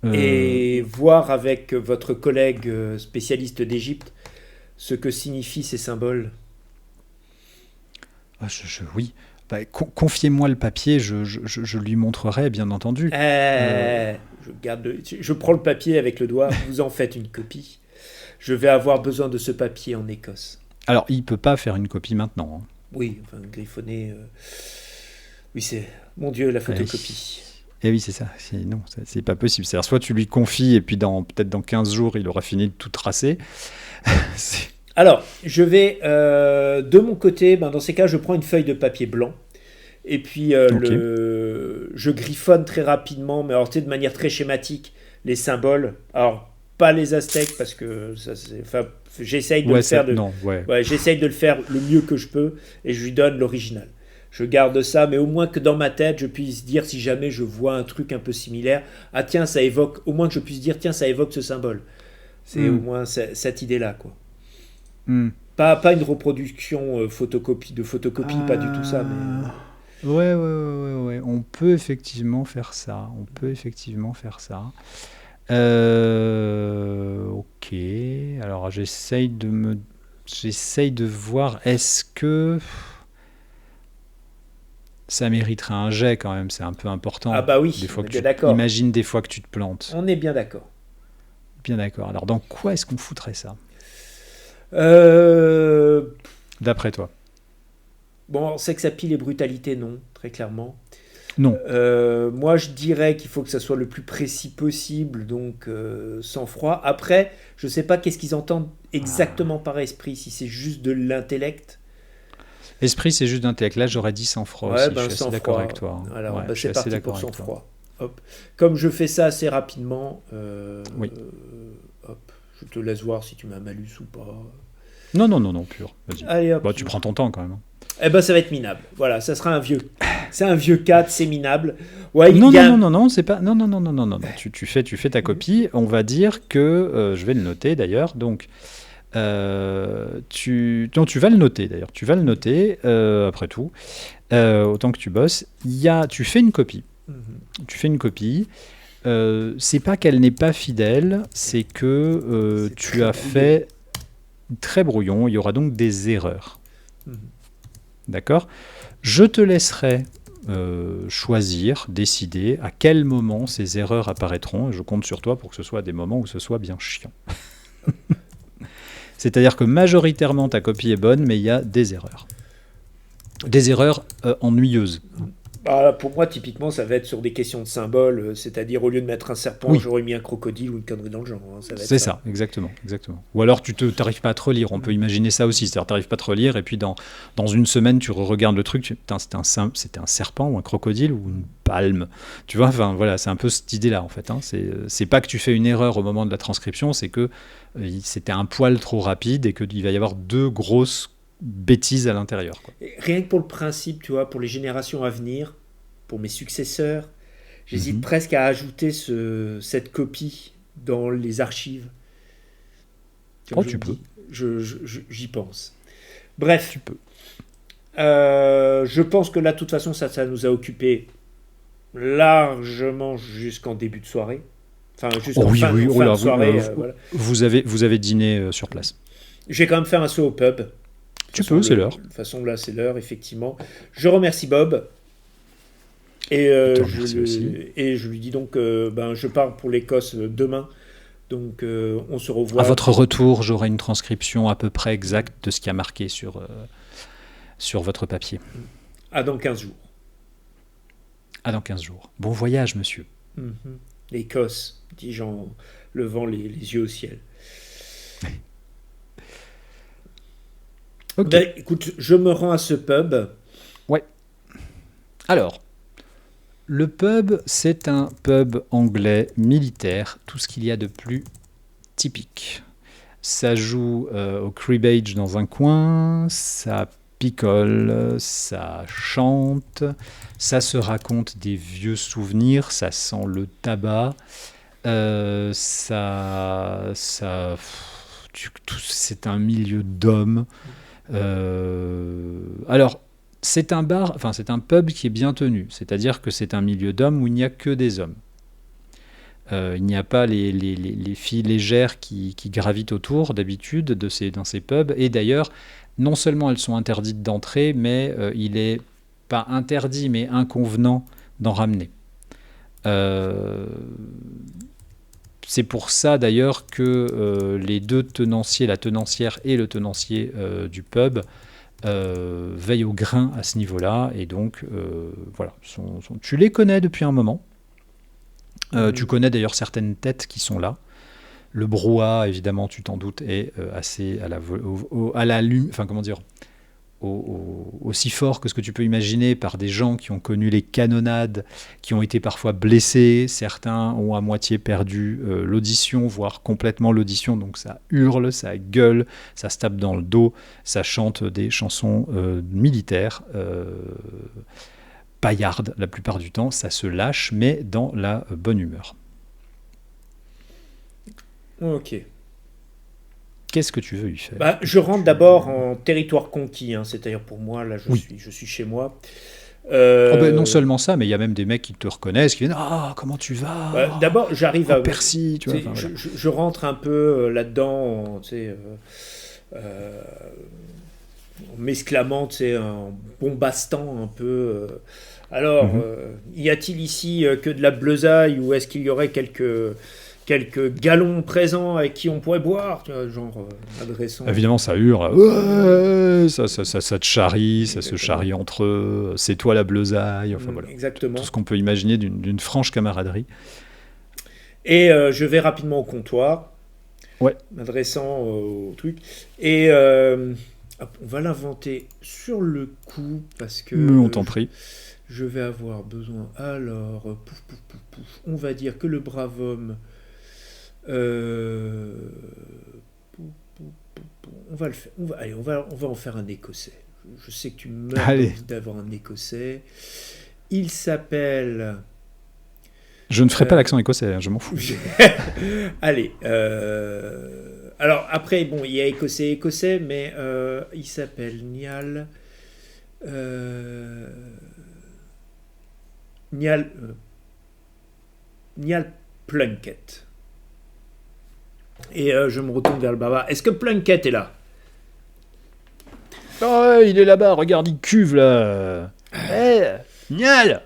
Euh, Et voir avec votre collègue spécialiste d'Égypte ce que signifient ces symboles. oui. Bah, confiez-moi le papier, je lui montrerai, bien entendu. Euh, Je prends le papier avec le doigt, vous en faites une copie. Je vais avoir besoin de ce papier en Écosse. alors, il peut pas faire une copie maintenant, hein. Oui, enfin, griffonné. Oui, c'est. Mon Dieu, la Ah oui. photocopie. Eh oui, c'est ça. Non, c'est pas possible. C'est-à-dire, soit tu lui confies et puis peut-être dans 15 jours, il aura fini de tout tracer. C'est- Alors, je vais de mon côté, ben, dans ces cas, je prends une feuille de papier blanc et puis Ok. je griffonne très rapidement, mais alors tu sais, de manière très schématique, les symboles. Alors, pas les Aztèques parce que enfin, j'essaye de le Ouais, faire non, ouais. ouais, j'essaye de le faire le mieux que je peux et je lui donne l'original. Je garde ça, mais au moins que dans ma tête, je puisse dire si jamais je vois un truc un peu similaire, ah tiens, ça évoque, au moins que je puisse dire, tiens, ça évoque ce symbole. C'est au Hmm, moins cette idée-là, quoi. hmm. Pas une reproduction photocopie, pas du tout ça, mais. Ah, ouais. On peut effectivement faire ça. On peut effectivement faire ça. Ok. Alors, j'essaye de voir. Est-ce que ça mériterait un jet quand même? C'est un peu Ah important. bah Des oui, on fois est que bien tu d'accord. imagines des fois que tu te plantes. On est bien d'accord. Bien d'accord. Alors, dans quoi est-ce qu'on foutrait ça, Euh, d'après toi? bon, sexe à pile et brutalité, non, très clairement. Non. Moi, je dirais qu'il faut que ça soit le plus précis possible, donc sans froid. Après, je sais pas qu'est-ce qu'ils entendent exactement par esprit, si c'est juste de l'intellect. Esprit, c'est juste d'intellect. Là, j'aurais dit sang-froid Ouais, aussi. Je ben suis assez sans d'accord froid. avec toi. Alors, Ouais, ben, je suis c'est assez parti d'accord pour avec sans toi. froid. Hop. Comme je fais ça assez rapidement, Oui. hop, je te laisse voir si tu m'as malus ou pas. Non, non, non, non, pur. Vas-y. Allez, hop. Bon, tu prends ton temps quand même, hein. Eh ben, ça va être minable. Voilà, ça sera un vieux. C'est un vieux 4, c'est minable. Ouais, il Non, y non, a non, non, non, c'est pas. Non, non, non, non, non, non, non. Tu fais ta copie. On va dire que je vais le noter d'ailleurs. Donc, non, tu vas le noter d'ailleurs. Tu vas le noter après tout. Autant que tu bosses, tu fais une copie. Mhm. Tu fais une copie. C'est pas qu'elle n'est pas fidèle, c'est que C'est tu très as brouillon. fait très brouillon. Il y aura donc des erreurs. Mhm. D'accord? Je te laisserai choisir, décider à quel moment ces erreurs apparaîtront. Et je compte sur toi pour que ce soit des moments où ce soit bien chiant. C'est-à-dire que majoritairement ta copie est bonne, mais il y a des erreurs. Des erreurs ennuyeuses. Bah, pour moi, typiquement, ça va être sur des questions de symboles, c'est-à-dire au lieu de mettre un serpent, Oui. j'aurais mis un crocodile ou une connerie dans le genre. Ça va être C'est ça, exactement, exactement. Ou alors tu n'arrives pas à te relire, on peut imaginer ça aussi, c'est-à-dire tu n'arrives pas à te relire et puis dans une semaine tu regardes le truc, putain, c'était un serpent ou un crocodile ou une palme, tu vois, enfin voilà, c'est un peu cette idée-là en fait, hein. C'est pas que tu fais une erreur au moment de la transcription, c'est que c'était un poil trop rapide et qu'il va y avoir deux grosses bêtises à l'intérieur, quoi. Et rien que pour le principe, tu vois, pour les générations à venir, pour mes successeurs, j'hésite Mhm. presque à ajouter cette copie dans les archives. Tiens, Oh, je tu me peux, dis, j'y pense. Bref, tu peux. je pense que là, de toute façon, ça nous a occupé largement jusqu'en début de soirée. Enfin, Oh jusqu'en oui, fin, oui, en oh fin de là, soirée. Voilà. vous avez dîné sur place. Je vais quand même faire un saut au pub. De toute Tu façon, peux, c'est l'heure. de toute façon, là, c'est l'heure, effectivement. Je remercie Bob. Et, Je te remercie aussi. et je lui dis donc, ben, je pars pour l'Écosse demain. Donc, on se À revoit votre retour, j'aurai une transcription à peu près exacte de ce qui a marqué sur votre papier. à dans 15 jours. À dans 15 jours. Bon voyage, monsieur. Mhm. L'Écosse, dis-je en levant les yeux au ciel. Ok. Ben, écoute, je me rends à ce pub. Ouais. Alors, le pub, c'est un pub anglais militaire, tout ce qu'il y a de plus typique. Ça joue au cribbage dans un coin, ça picole, ça chante, ça se raconte des vieux souvenirs, ça sent le tabac, c'est un milieu d'hommes. Alors, c'est un bar, enfin c'est un pub qui est bien tenu, c'est-à-dire que c'est un milieu d'hommes où il n'y a que des hommes. Il n'y a pas les filles légères qui gravitent autour d'habitude dans ces pubs. Et d'ailleurs, non seulement elles sont interdites d'entrer, mais il est pas interdit, mais inconvenant d'en ramener. C'est pour ça d'ailleurs que les deux tenanciers, la tenancière et le tenancier du pub, veillent au grain à ce niveau-là. Et donc, voilà, tu les connais depuis un moment. Tu connais d'ailleurs certaines têtes qui sont là. Le brouhaha, évidemment, tu t'en doutes, est assez enfin comment dire, aussi fort que ce que tu peux imaginer par des gens qui ont connu les canonnades, qui ont été parfois blessés. Certains ont à moitié perdu l'audition, voire complètement l'audition. Donc ça hurle, ça gueule, ça se tape dans le dos, ça chante des chansons militaires. Paillarde la plupart du temps, ça se lâche, mais dans la bonne humeur. Ok. Qu'est-ce que tu veux y faire? Bah, je rentre d'abord en territoire conquis, hein, c'est-à-dire pour moi, là, Oui. je suis chez moi. Oh ben, non seulement ça, mais il y a même des mecs qui te reconnaissent, qui viennent « Ah, comment tu vas? D'abord, j'arrive Oh, à... Percy !» tu vois, enfin, Je, voilà. je rentre un peu là-dedans, tu sais, en m'exclamant, tu sais, en bombastant un peu. Alors, Mhm. y a-t-il ici que de la bleusaille ou est-ce qu'il y aurait quelques quelques galons présents avec qui on pourrait boire, tu vois, genre adressant. Évidemment, ça hurle. Ouais, ça te charrie, ça se Exactement. charrie entre eux. C'est toi la bleusaille. Enfin voilà. Exactement. Tout ce qu'on peut imaginer d'une franche camaraderie. Et je vais rapidement au comptoir, Ouais. m'adressant au truc. Et on va l'inventer sur le coup parce que Mais on t'en prie. je vais avoir besoin. Alors, pouf, pouf, pouf, pouf. On va dire que le brave homme. Pouf, pouf, pouf, pouf. On va le faire. Allez, on va en faire un Écossais. Je sais que tu meurs Allez. d'envie d'avoir un Écossais. Il s'appelle. Je ne ferai pas l'accent écossais, hein, je m'en fous. Allez. Alors après, bon, il y a écossais, mais il s'appelle Niall. Niall Plunkett. Et je me retourne vers le barbare. Est-ce que Plunkett est là? Oh, il est là-bas, regarde, il cuve là. Nial.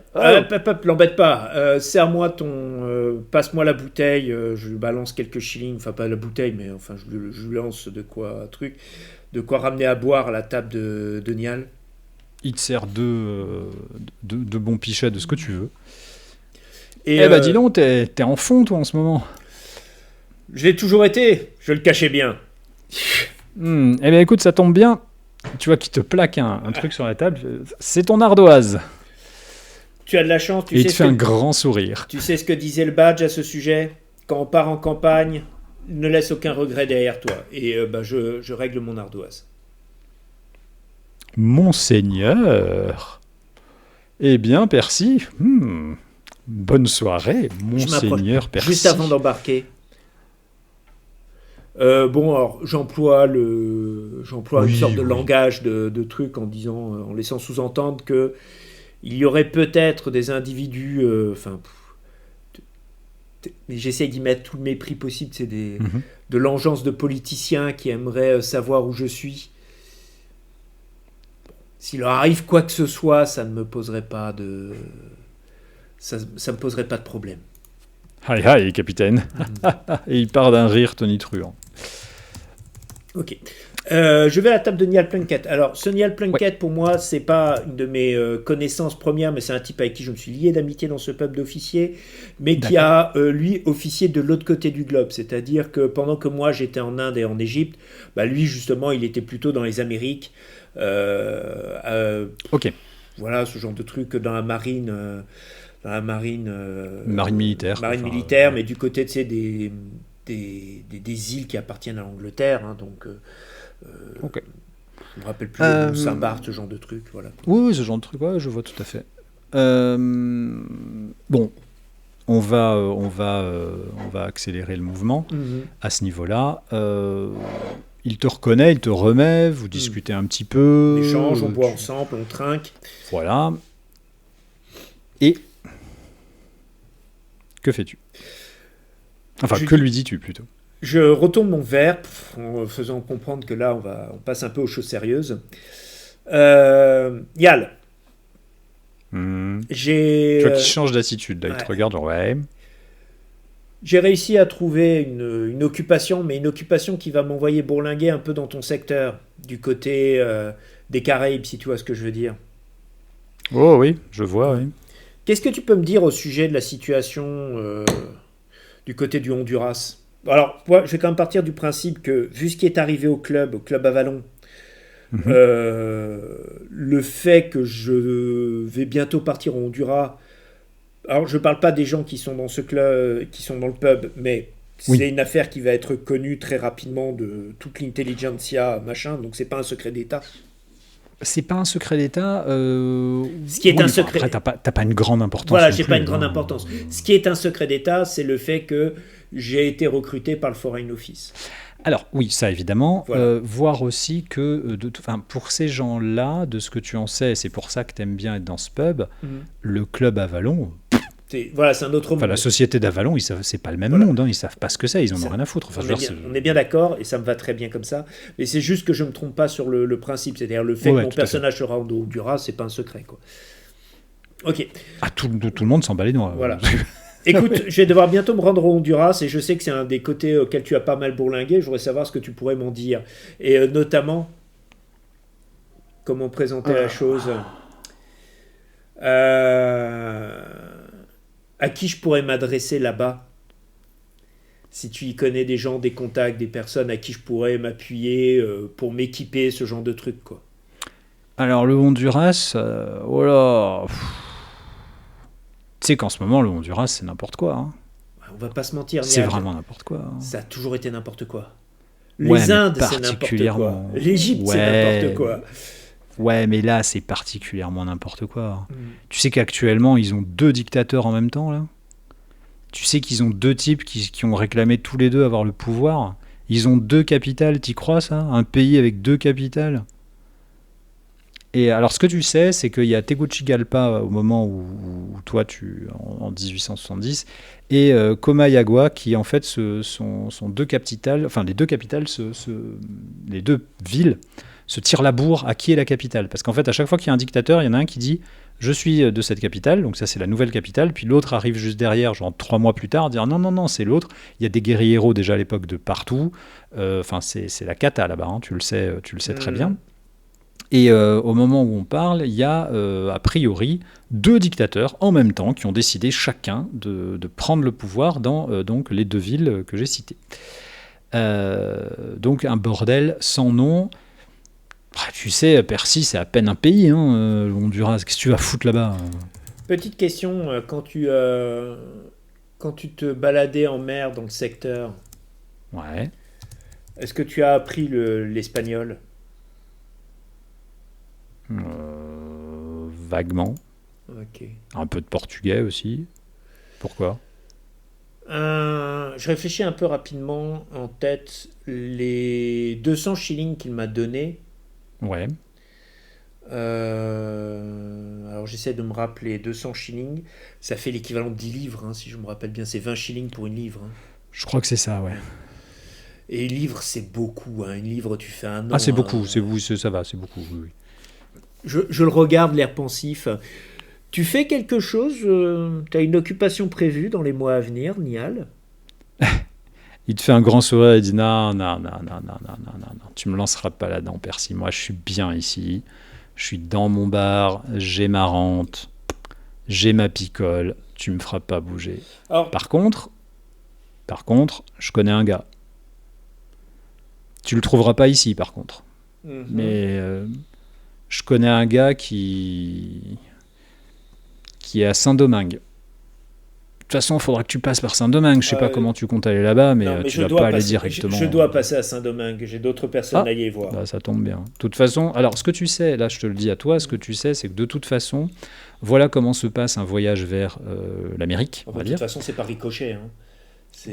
L'embête pas. Serre-moi ton. Passe-moi la bouteille. Je lui balance quelques shillings. Enfin, pas la bouteille, mais enfin, je lui lance de quoi ramener à boire à la table de Niall. Il te sert deux bons pichets de ce que tu veux. Et bah dis donc, t'es en fond toi en ce moment. Je l'ai toujours été. Je le cachais bien. Eh bien écoute, ça tombe bien. Tu vois qu'il te plaque un truc sur la table. C'est ton ardoise. Tu as de la chance. Et il te fait un grand sourire. Tu sais ce que disait le badge à ce sujet? Quand on part en campagne, ne laisse aucun regret derrière toi. Et je règle mon ardoise. Monseigneur. Eh bien, Percy. Bonne soirée, Monseigneur Percy. Juste avant d'embarquer. Bon, alors j'emploie une sorte de langage de truc en disant, en laissant sous-entendre que il y aurait peut-être des individus, mais j'essaie d'y mettre tout le mépris possible, c'est de l'engeance de politiciens qui aimeraient savoir où je suis. S'il leur arrive quoi que ce soit, ça ne me poserait pas de ça me poserait pas de problème. Aïe aïe, capitaine. Et il part d'un rire tonitruant. Ok. Je vais à la table de Niall Plunkett. Alors, ce Niall Plunkett, pour moi, c'est pas une de mes connaissances premières, mais c'est un type avec qui je me suis lié d'amitié dans ce peuple d'officiers, mais qui a, lui, officié de l'autre côté du globe. C'est-à-dire que pendant que moi, j'étais en Inde et en Égypte, bah, lui, justement, il était plutôt dans les Amériques. Ok. Voilà, ce genre de truc dans la marine. Marine militaire. Marine militaire, mais du côté, tu sais, des îles qui appartiennent à l'Angleterre, hein, donc ok. je me rappelle plus le nom, Saint-Barth, ce genre de truc, voilà. Oui, ce genre de truc, ouais, je vois tout à fait. Bon, on va accélérer le mouvement à ce niveau-là. Il te reconnaît, il te remet, vous discutez un petit peu. On échange, on boit ensemble, on trinque. Voilà. Et que fais-tu? Enfin, que lui dis-tu plutôt? Je retourne mon verre en faisant comprendre que là, on passe un peu aux choses sérieuses. Niall. Tu vois qu'il change d'attitude, là. Il te regarde, genre, ouais. J'ai réussi à trouver une occupation, mais une occupation qui va m'envoyer bourlinguer un peu dans ton secteur, du côté des Caraïbes, si tu vois ce que je veux dire. Oh oui, je vois, oui. Qu'est-ce que tu peux me dire au sujet de la situation du côté du Honduras? Alors, moi, je vais quand même partir du principe que, vu ce qui est arrivé au club Avalon, le fait que je vais bientôt partir au Honduras, alors je ne parle pas des gens qui sont dans ce club, qui sont dans le pub, mais c'est une affaire qui va être connue très rapidement de toute l'intelligentsia, machin, donc c'est pas un secret d'État. C'est pas un secret d'État. Ce qui est un secret. Après, t'as pas une grande importance. Voilà, j'ai pas une grande importance. Ce qui est un secret d'État, c'est le fait que j'ai été recruté par le Foreign Office. Alors oui, ça évidemment. Voilà. Voir aussi que pour ces gens-là, de ce que tu en sais, c'est pour ça que t'aimes bien être dans ce pub. Le club Avalon. Voilà, c'est un autre monde. La société d'Avalon, c'est pas le même monde, hein, ils savent pas ce que c'est, ils en ont rien à foutre. Enfin, on est bien d'accord, et ça me va très bien comme ça, mais c'est juste que je me trompe pas sur le principe, c'est-à-dire le fait que mon personnage sera en Honduras, c'est pas un secret, quoi. Ok. Ah, tout le monde s'en bat les doigts. Voilà. Écoute, je vais devoir bientôt me rendre au Honduras et je sais que c'est un des côtés auxquels tu as pas mal bourlingué. Je voudrais savoir ce que tu pourrais m'en dire. Et notamment, comment présenter la chose. À qui je pourrais m'adresser là-bas? Si tu y connais des gens, des contacts, des personnes à qui je pourrais m'appuyer pour m'équiper, ce genre de trucs, quoi. Alors le Honduras, oh là, tu sais qu'en ce moment le Honduras c'est n'importe quoi, hein. On va pas se mentir, C'est Niad. vraiment n'importe quoi, hein. Ça a toujours été n'importe quoi. Ouais, Les mais Indes, c'est n'importe quoi. particulièrement. L'Égypte, c'est Ouais, n'importe quoi. ouais, mais là c'est particulièrement n'importe quoi. Tu sais qu'actuellement ils ont 2 dictateurs en même temps là. Tu sais qu'ils ont 2 types qui ont réclamé tous les 2 avoir le pouvoir. Ils ont 2 capitales, t'y crois ça? Un pays avec 2 capitales? Et alors, ce que tu sais, c'est qu'il y a Tegucigalpa au moment où toi, en 1870, et Comayagua, qui en fait sont 2 capitales, enfin les 2 capitales, les 2 villes se tirent la bourre à qui est la capitale. Parce qu'en fait, à chaque fois qu'il y a un dictateur, il y en a un qui dit je suis de cette capitale, donc ça c'est la nouvelle capitale, puis l'autre arrive juste derrière, genre 3 mois plus tard, dire non, non, non, c'est l'autre. Il y a des guérilleros déjà à l'époque de partout. Enfin, c'est la cata là-bas, hein, tu le sais très bien. Et au moment où on parle, il y a a priori 2 dictateurs en même temps qui ont décidé chacun de prendre le pouvoir dans donc les 2 villes que j'ai citées. Donc un bordel sans nom. Tu sais, Percy, c'est à peine un pays, hein, le Honduras. Qu'est-ce que tu vas foutre là-bas? Petite question, quand tu te baladais en mer dans le secteur, Ouais. est-ce que tu as appris l'espagnol? Vaguement. Ok. Un peu de portugais aussi. Pourquoi? Je réfléchis un peu rapidement en tête. Les 200 shillings qu'il m'a donné. Ouais. Alors j'essaie de me rappeler. 200 shillings, ça fait l'équivalent de 10 livres, hein, si je me rappelle bien. C'est 20 shillings pour une livre, hein. Je crois que c'est ça, ouais. Et une livre, c'est beaucoup, hein. Une livre, tu fais un an, Ah, c'est beaucoup, hein. ça va, c'est beaucoup, oui, oui. Je le regarde, l'air pensif. Tu fais quelque chose? Tu as une occupation prévue dans les mois à venir, Niall? Il te fait un grand sourire et dit non, non, non, non, non, non, non, non, non, tu me lanceras pas là-dedans, Percy. Moi, je suis bien ici. Je suis dans mon bar, j'ai ma rente, j'ai ma picole. Tu me feras pas bouger. Alors, Par contre, je connais un gars. Tu le trouveras pas ici, par contre. Mais je connais un gars qui est à Saint-Domingue. De toute façon, il faudra que tu passes par Saint-Domingue. Je sais pas comment tu comptes aller là-bas, mais non, mais tu vas pas aller directement. Je dois passer à Saint-Domingue. J'ai d'autres personnes à y voir. Bah, ça tombe bien. De toute façon, alors ce que tu sais, là je te le dis à toi, ce que tu sais, c'est que de toute façon, voilà comment se passe un voyage vers l'Amérique, on va dire. De toute façon, c'est par ricochet, hein.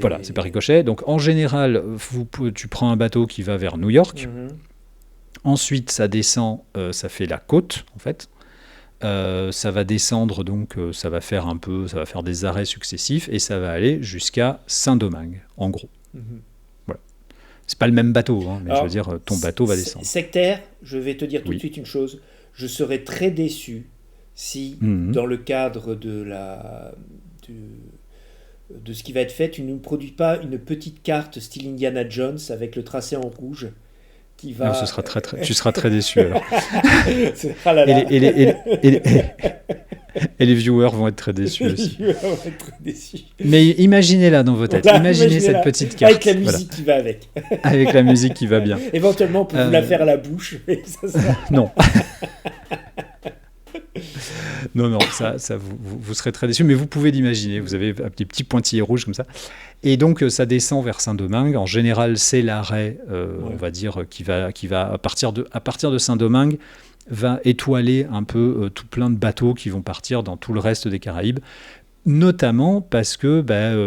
Voilà, c'est par ricochet. Donc en général, tu prends un bateau qui va vers New York. Ensuite, ça descend, ça fait la côte, en fait. Ça va descendre, donc ça va faire des arrêts successifs et ça va aller jusqu'à Saint-Domingue, en gros. Voilà. C'est pas le même bateau, hein, mais alors, je veux dire, ton bateau va descendre. Sectaire, je vais te dire tout de suite une chose. Je serais très déçu si, dans le cadre de ce qui va être fait, tu ne produis pas une petite carte style Indiana Jones avec le tracé en rouge. Qui va... Non, tu seras très déçu alors. Ah là là. Et les viewers vont être très déçus aussi. Mais imaginez-la dans vos têtes. Voilà, imaginez cette petite carte. Avec la musique qui va avec. Avec la musique qui va bien. Éventuellement, pour vous la faire à la bouche. Mais ça sera... Non. Non, ça vous serez très déçus, mais vous pouvez l'imaginer. Vous avez des petits pointillés rouges comme ça. Et donc, ça descend vers Saint-Domingue. En général, c'est l'arrêt, on va dire, qui va à partir de Saint-Domingue, va étoiler un peu tout plein de bateaux qui vont partir dans tout le reste des Caraïbes. Notamment parce que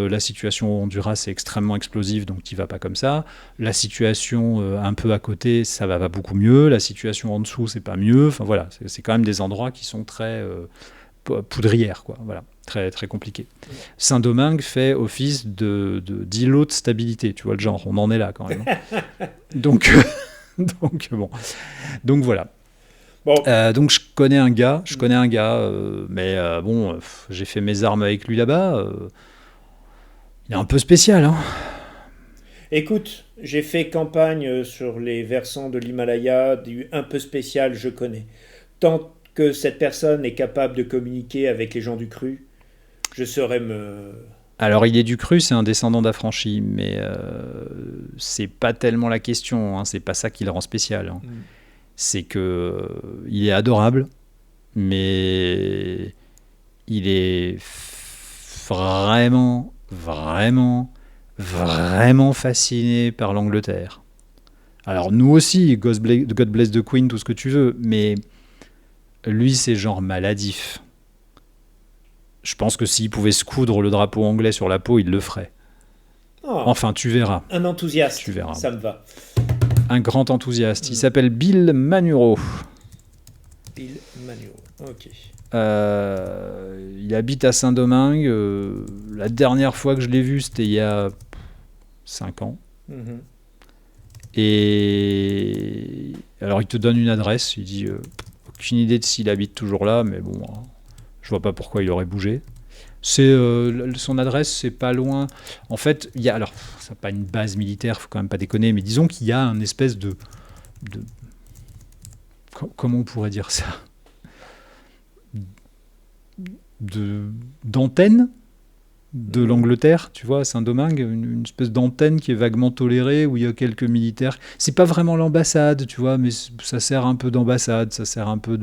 la situation au Honduras est extrêmement explosive, donc tu vas pas comme ça. La situation un peu à côté, ça va beaucoup mieux. La situation en dessous, c'est pas mieux. Enfin voilà, c'est quand même des endroits qui sont très poudrières, quoi. Voilà, très très compliqué. Saint-Domingue fait office d'îlot de stabilité, tu vois le genre. On en est là quand même. Donc voilà. Bon, Bon, Donc je connais un gars, mais bon, j'ai fait mes armes avec lui là-bas. Il est un peu spécial, hein. écoute, j'ai fait campagne sur les versants de l'Himalaya, du un peu spécial, je connais. Tant que cette personne est capable de communiquer avec les gens du cru, je saurais me... Alors il est du cru, c'est un descendant d'affranchi, mais c'est pas tellement la question, hein, c'est pas ça qui le rend spécial, hein. Hmm. C'est que il est adorable, mais il est vraiment, vraiment, vraiment fasciné par l'Angleterre. Alors nous aussi, God Bless the Queen, tout ce que tu veux, mais lui c'est genre maladif. Je pense que s'il pouvait se coudre le drapeau anglais sur la peau, il le ferait. Ah, Enfin, tu verras. un Tu enthousiaste, verras. ça me va. Un grand enthousiaste. Il Hmm. s'appelle Bill Manuro. Bill Manuel, ok. Il habite à Saint-Domingue. La dernière fois que je l'ai vu, c'était il y a 5 ans. Mhm. Et alors, il te donne une adresse. Il dit aucune idée de s'il habite toujours là, mais bon, hein, je vois pas pourquoi il aurait bougé. Son adresse, c'est pas loin. En fait, il y a alors, c'est pas une base militaire, faut quand même pas déconner, mais disons qu'il y a un espèce de comment on pourrait dire ça, d'antenne de l'Angleterre, tu vois, à Saint-Domingue, une espèce d'antenne qui est vaguement tolérée, où il y a quelques militaires. C'est pas vraiment l'ambassade, tu vois, mais ça sert un peu d'ambassade, ça sert un peu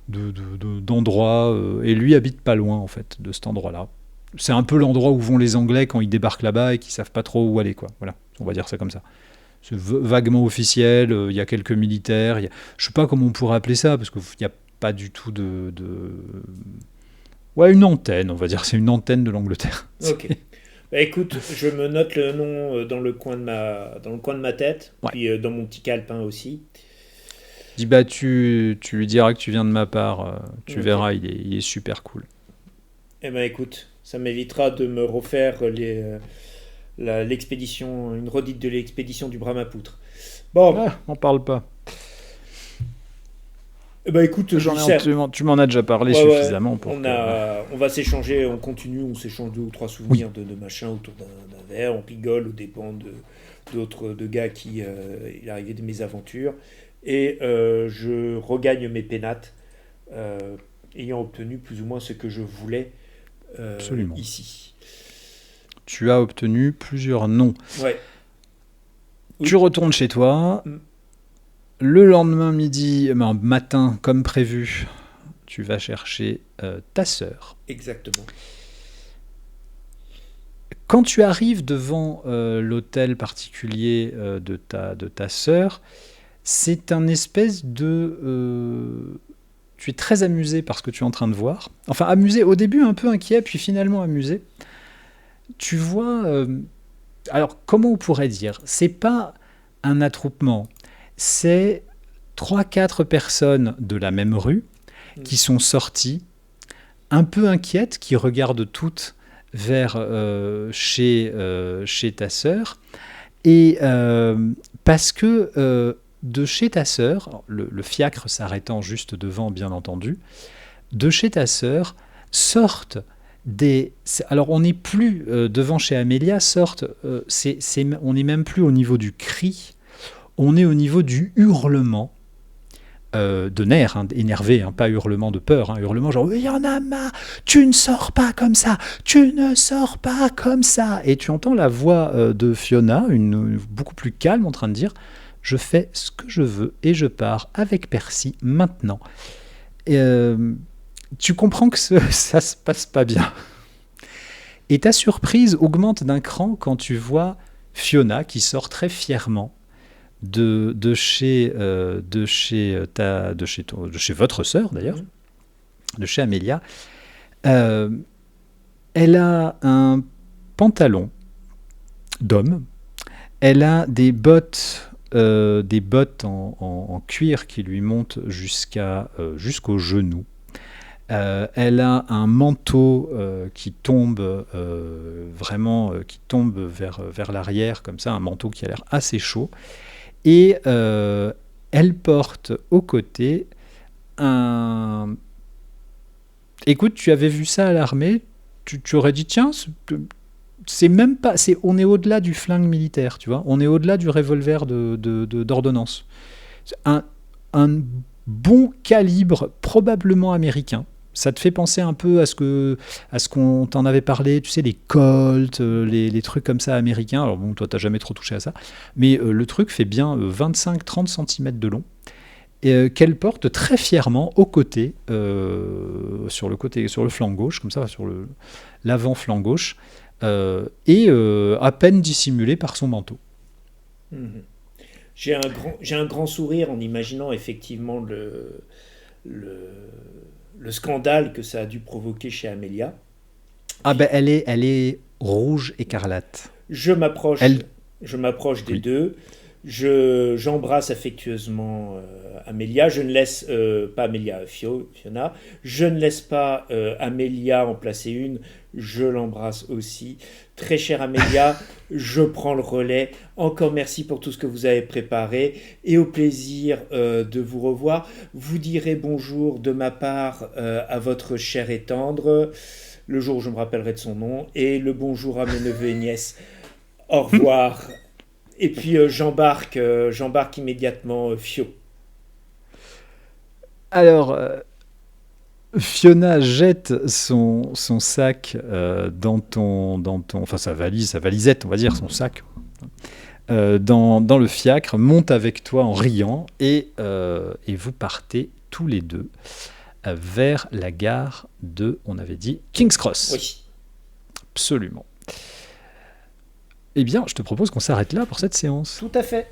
d'endroit. Et lui habite pas loin, en fait, de cet endroit-là. C'est un peu l'endroit où vont les Anglais quand ils débarquent là-bas et qu'ils savent pas trop où aller, quoi. Voilà, on va dire ça comme ça. C'est vaguement officiel, il y a quelques militaires. Je sais pas comment on pourrait appeler ça, parce qu'il n'y a pas du tout Ouais, une antenne, on va dire. C'est une antenne de l'Angleterre. Ok. Bah, écoute, je me note le nom dans le coin de ma tête, Ouais. puis dans mon petit calepin aussi. Dis, bah, tu lui diras que tu viens de ma part. Tu Ok. verras, il est super cool. Eh ben écoute, ça m'évitera de me refaire l'expédition, une redite de l'expédition du Brahmapoutre. Bon, Ah, on parle pas. eh ben écoute, Tu m'en as déjà parlé ouais, ouais, suffisamment pour que. on va s'échanger, on continue, on s'échange 2 ou 3 Oui. souvenirs de machin autour d'un verre, on pigole aux dépens de gars qui il arrivait de mes aventures, et je regagne mes pénates, ayant obtenu plus ou moins ce que je voulais Absolument. ici. Tu as obtenu plusieurs noms. Ouais. Oui. Tu retournes chez toi. Mm. Le lendemain matin, comme prévu, tu vas chercher ta sœur. Exactement. Quand tu arrives devant l'hôtel particulier de ta sœur, c'est un espèce de... tu es très amusé par ce que tu es en train de voir. Enfin, amusé au début, un peu inquiet, puis finalement amusé. Tu vois... alors, comment on pourrait dire? C'est pas un attroupement. C'est 3-4 personnes de la même rue qui sont sorties, un peu inquiètes, qui regardent toutes vers chez ta sœur. Et parce que de chez ta sœur, le fiacre s'arrêtant juste devant, bien entendu, de chez ta sœur sortent alors on n'est plus devant chez Amélia, on n'est même plus au niveau du cri, on est au niveau du hurlement de nerfs, hein, énervé, hein, pas hurlement de peur, hein, hurlement genre « Il y en a marre, tu ne sors pas comme ça, tu ne sors pas comme ça !» Et tu entends la voix de Fiona, beaucoup plus calme, en train de dire « Je fais ce que je veux et je pars avec Percy maintenant. » Tu comprends que ça se passe pas bien. Et ta surprise augmente d'un cran quand tu vois Fiona qui sort très fièrement de chez votre sœur d'ailleurs, de chez Amélia. Elle a un pantalon d'homme, elle a des bottes en cuir qui lui montent jusqu'au genou. Elle a un manteau qui tombe qui tombe vers l'arrière comme ça, un manteau qui a l'air assez chaud. Et elle porte au côté Écoute, tu avais vu ça à l'armée, tu aurais dit, tiens, c'est même pas, on est au-delà du flingue militaire, tu vois, on est au-delà du revolver d'ordonnance. C'est un bon calibre, probablement américain. Ça te fait penser un peu à ce qu'on t'en avait parlé, tu sais, les Colt, les trucs comme ça américains. Alors bon, toi, t'as jamais trop touché à ça. Mais le truc fait bien 25-30 cm de long. Qu'elle porte très fièrement au côté, sur le flanc gauche, comme ça, sur l'avant-flanc gauche, et à peine dissimulé par son manteau. Mhm. J'ai un grand sourire en imaginant effectivement le scandale que ça a dû provoquer chez Amelia. Ah ben elle est rouge écarlate. Je m'approche Elle, des oui. deux. J'embrasse affectueusement Amelia. Je ne laisse pas Amelia, Fiona. Je ne laisse pas Amelia en placer une. Je l'embrasse aussi. Très chère Amelia, je prends le relais. Encore merci pour tout ce que vous avez préparé et au plaisir de vous revoir. Vous direz bonjour de ma part à votre chère et tendre, le jour où je me rappellerai de son nom, et le bonjour à mes neveux et nièces. Au revoir. Et puis j'embarque immédiatement Fio. Alors, Fiona jette son sac enfin sa valisette, on va dire, son sac, dans le fiacre, monte avec toi en riant, et vous partez tous les deux vers la gare on avait dit, King's Cross. Oui. Absolument. Eh bien, je te propose qu'on s'arrête là pour cette séance. Tout à fait.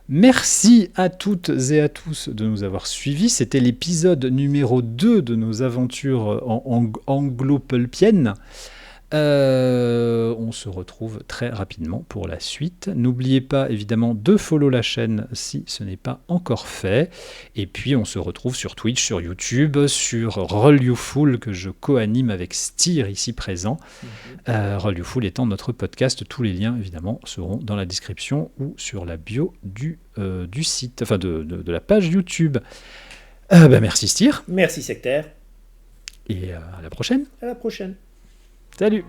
Merci à toutes et à tous de nous avoir suivis. C'était l'épisode numéro 2 de nos aventures anglo-pulpiennes. On se retrouve très rapidement pour la suite. N'oubliez pas évidemment de follow la chaîne si ce n'est pas encore fait. Et puis on se retrouve sur Twitch, sur YouTube, sur Roll You Fool que je co-anime avec Styr ici présent. Roll You Fool étant notre podcast. Tous les liens évidemment seront dans la description ou sur la bio du site, enfin de la page YouTube. Merci Styr. Merci Sectaire. Et à la prochaine. À la prochaine. Salut.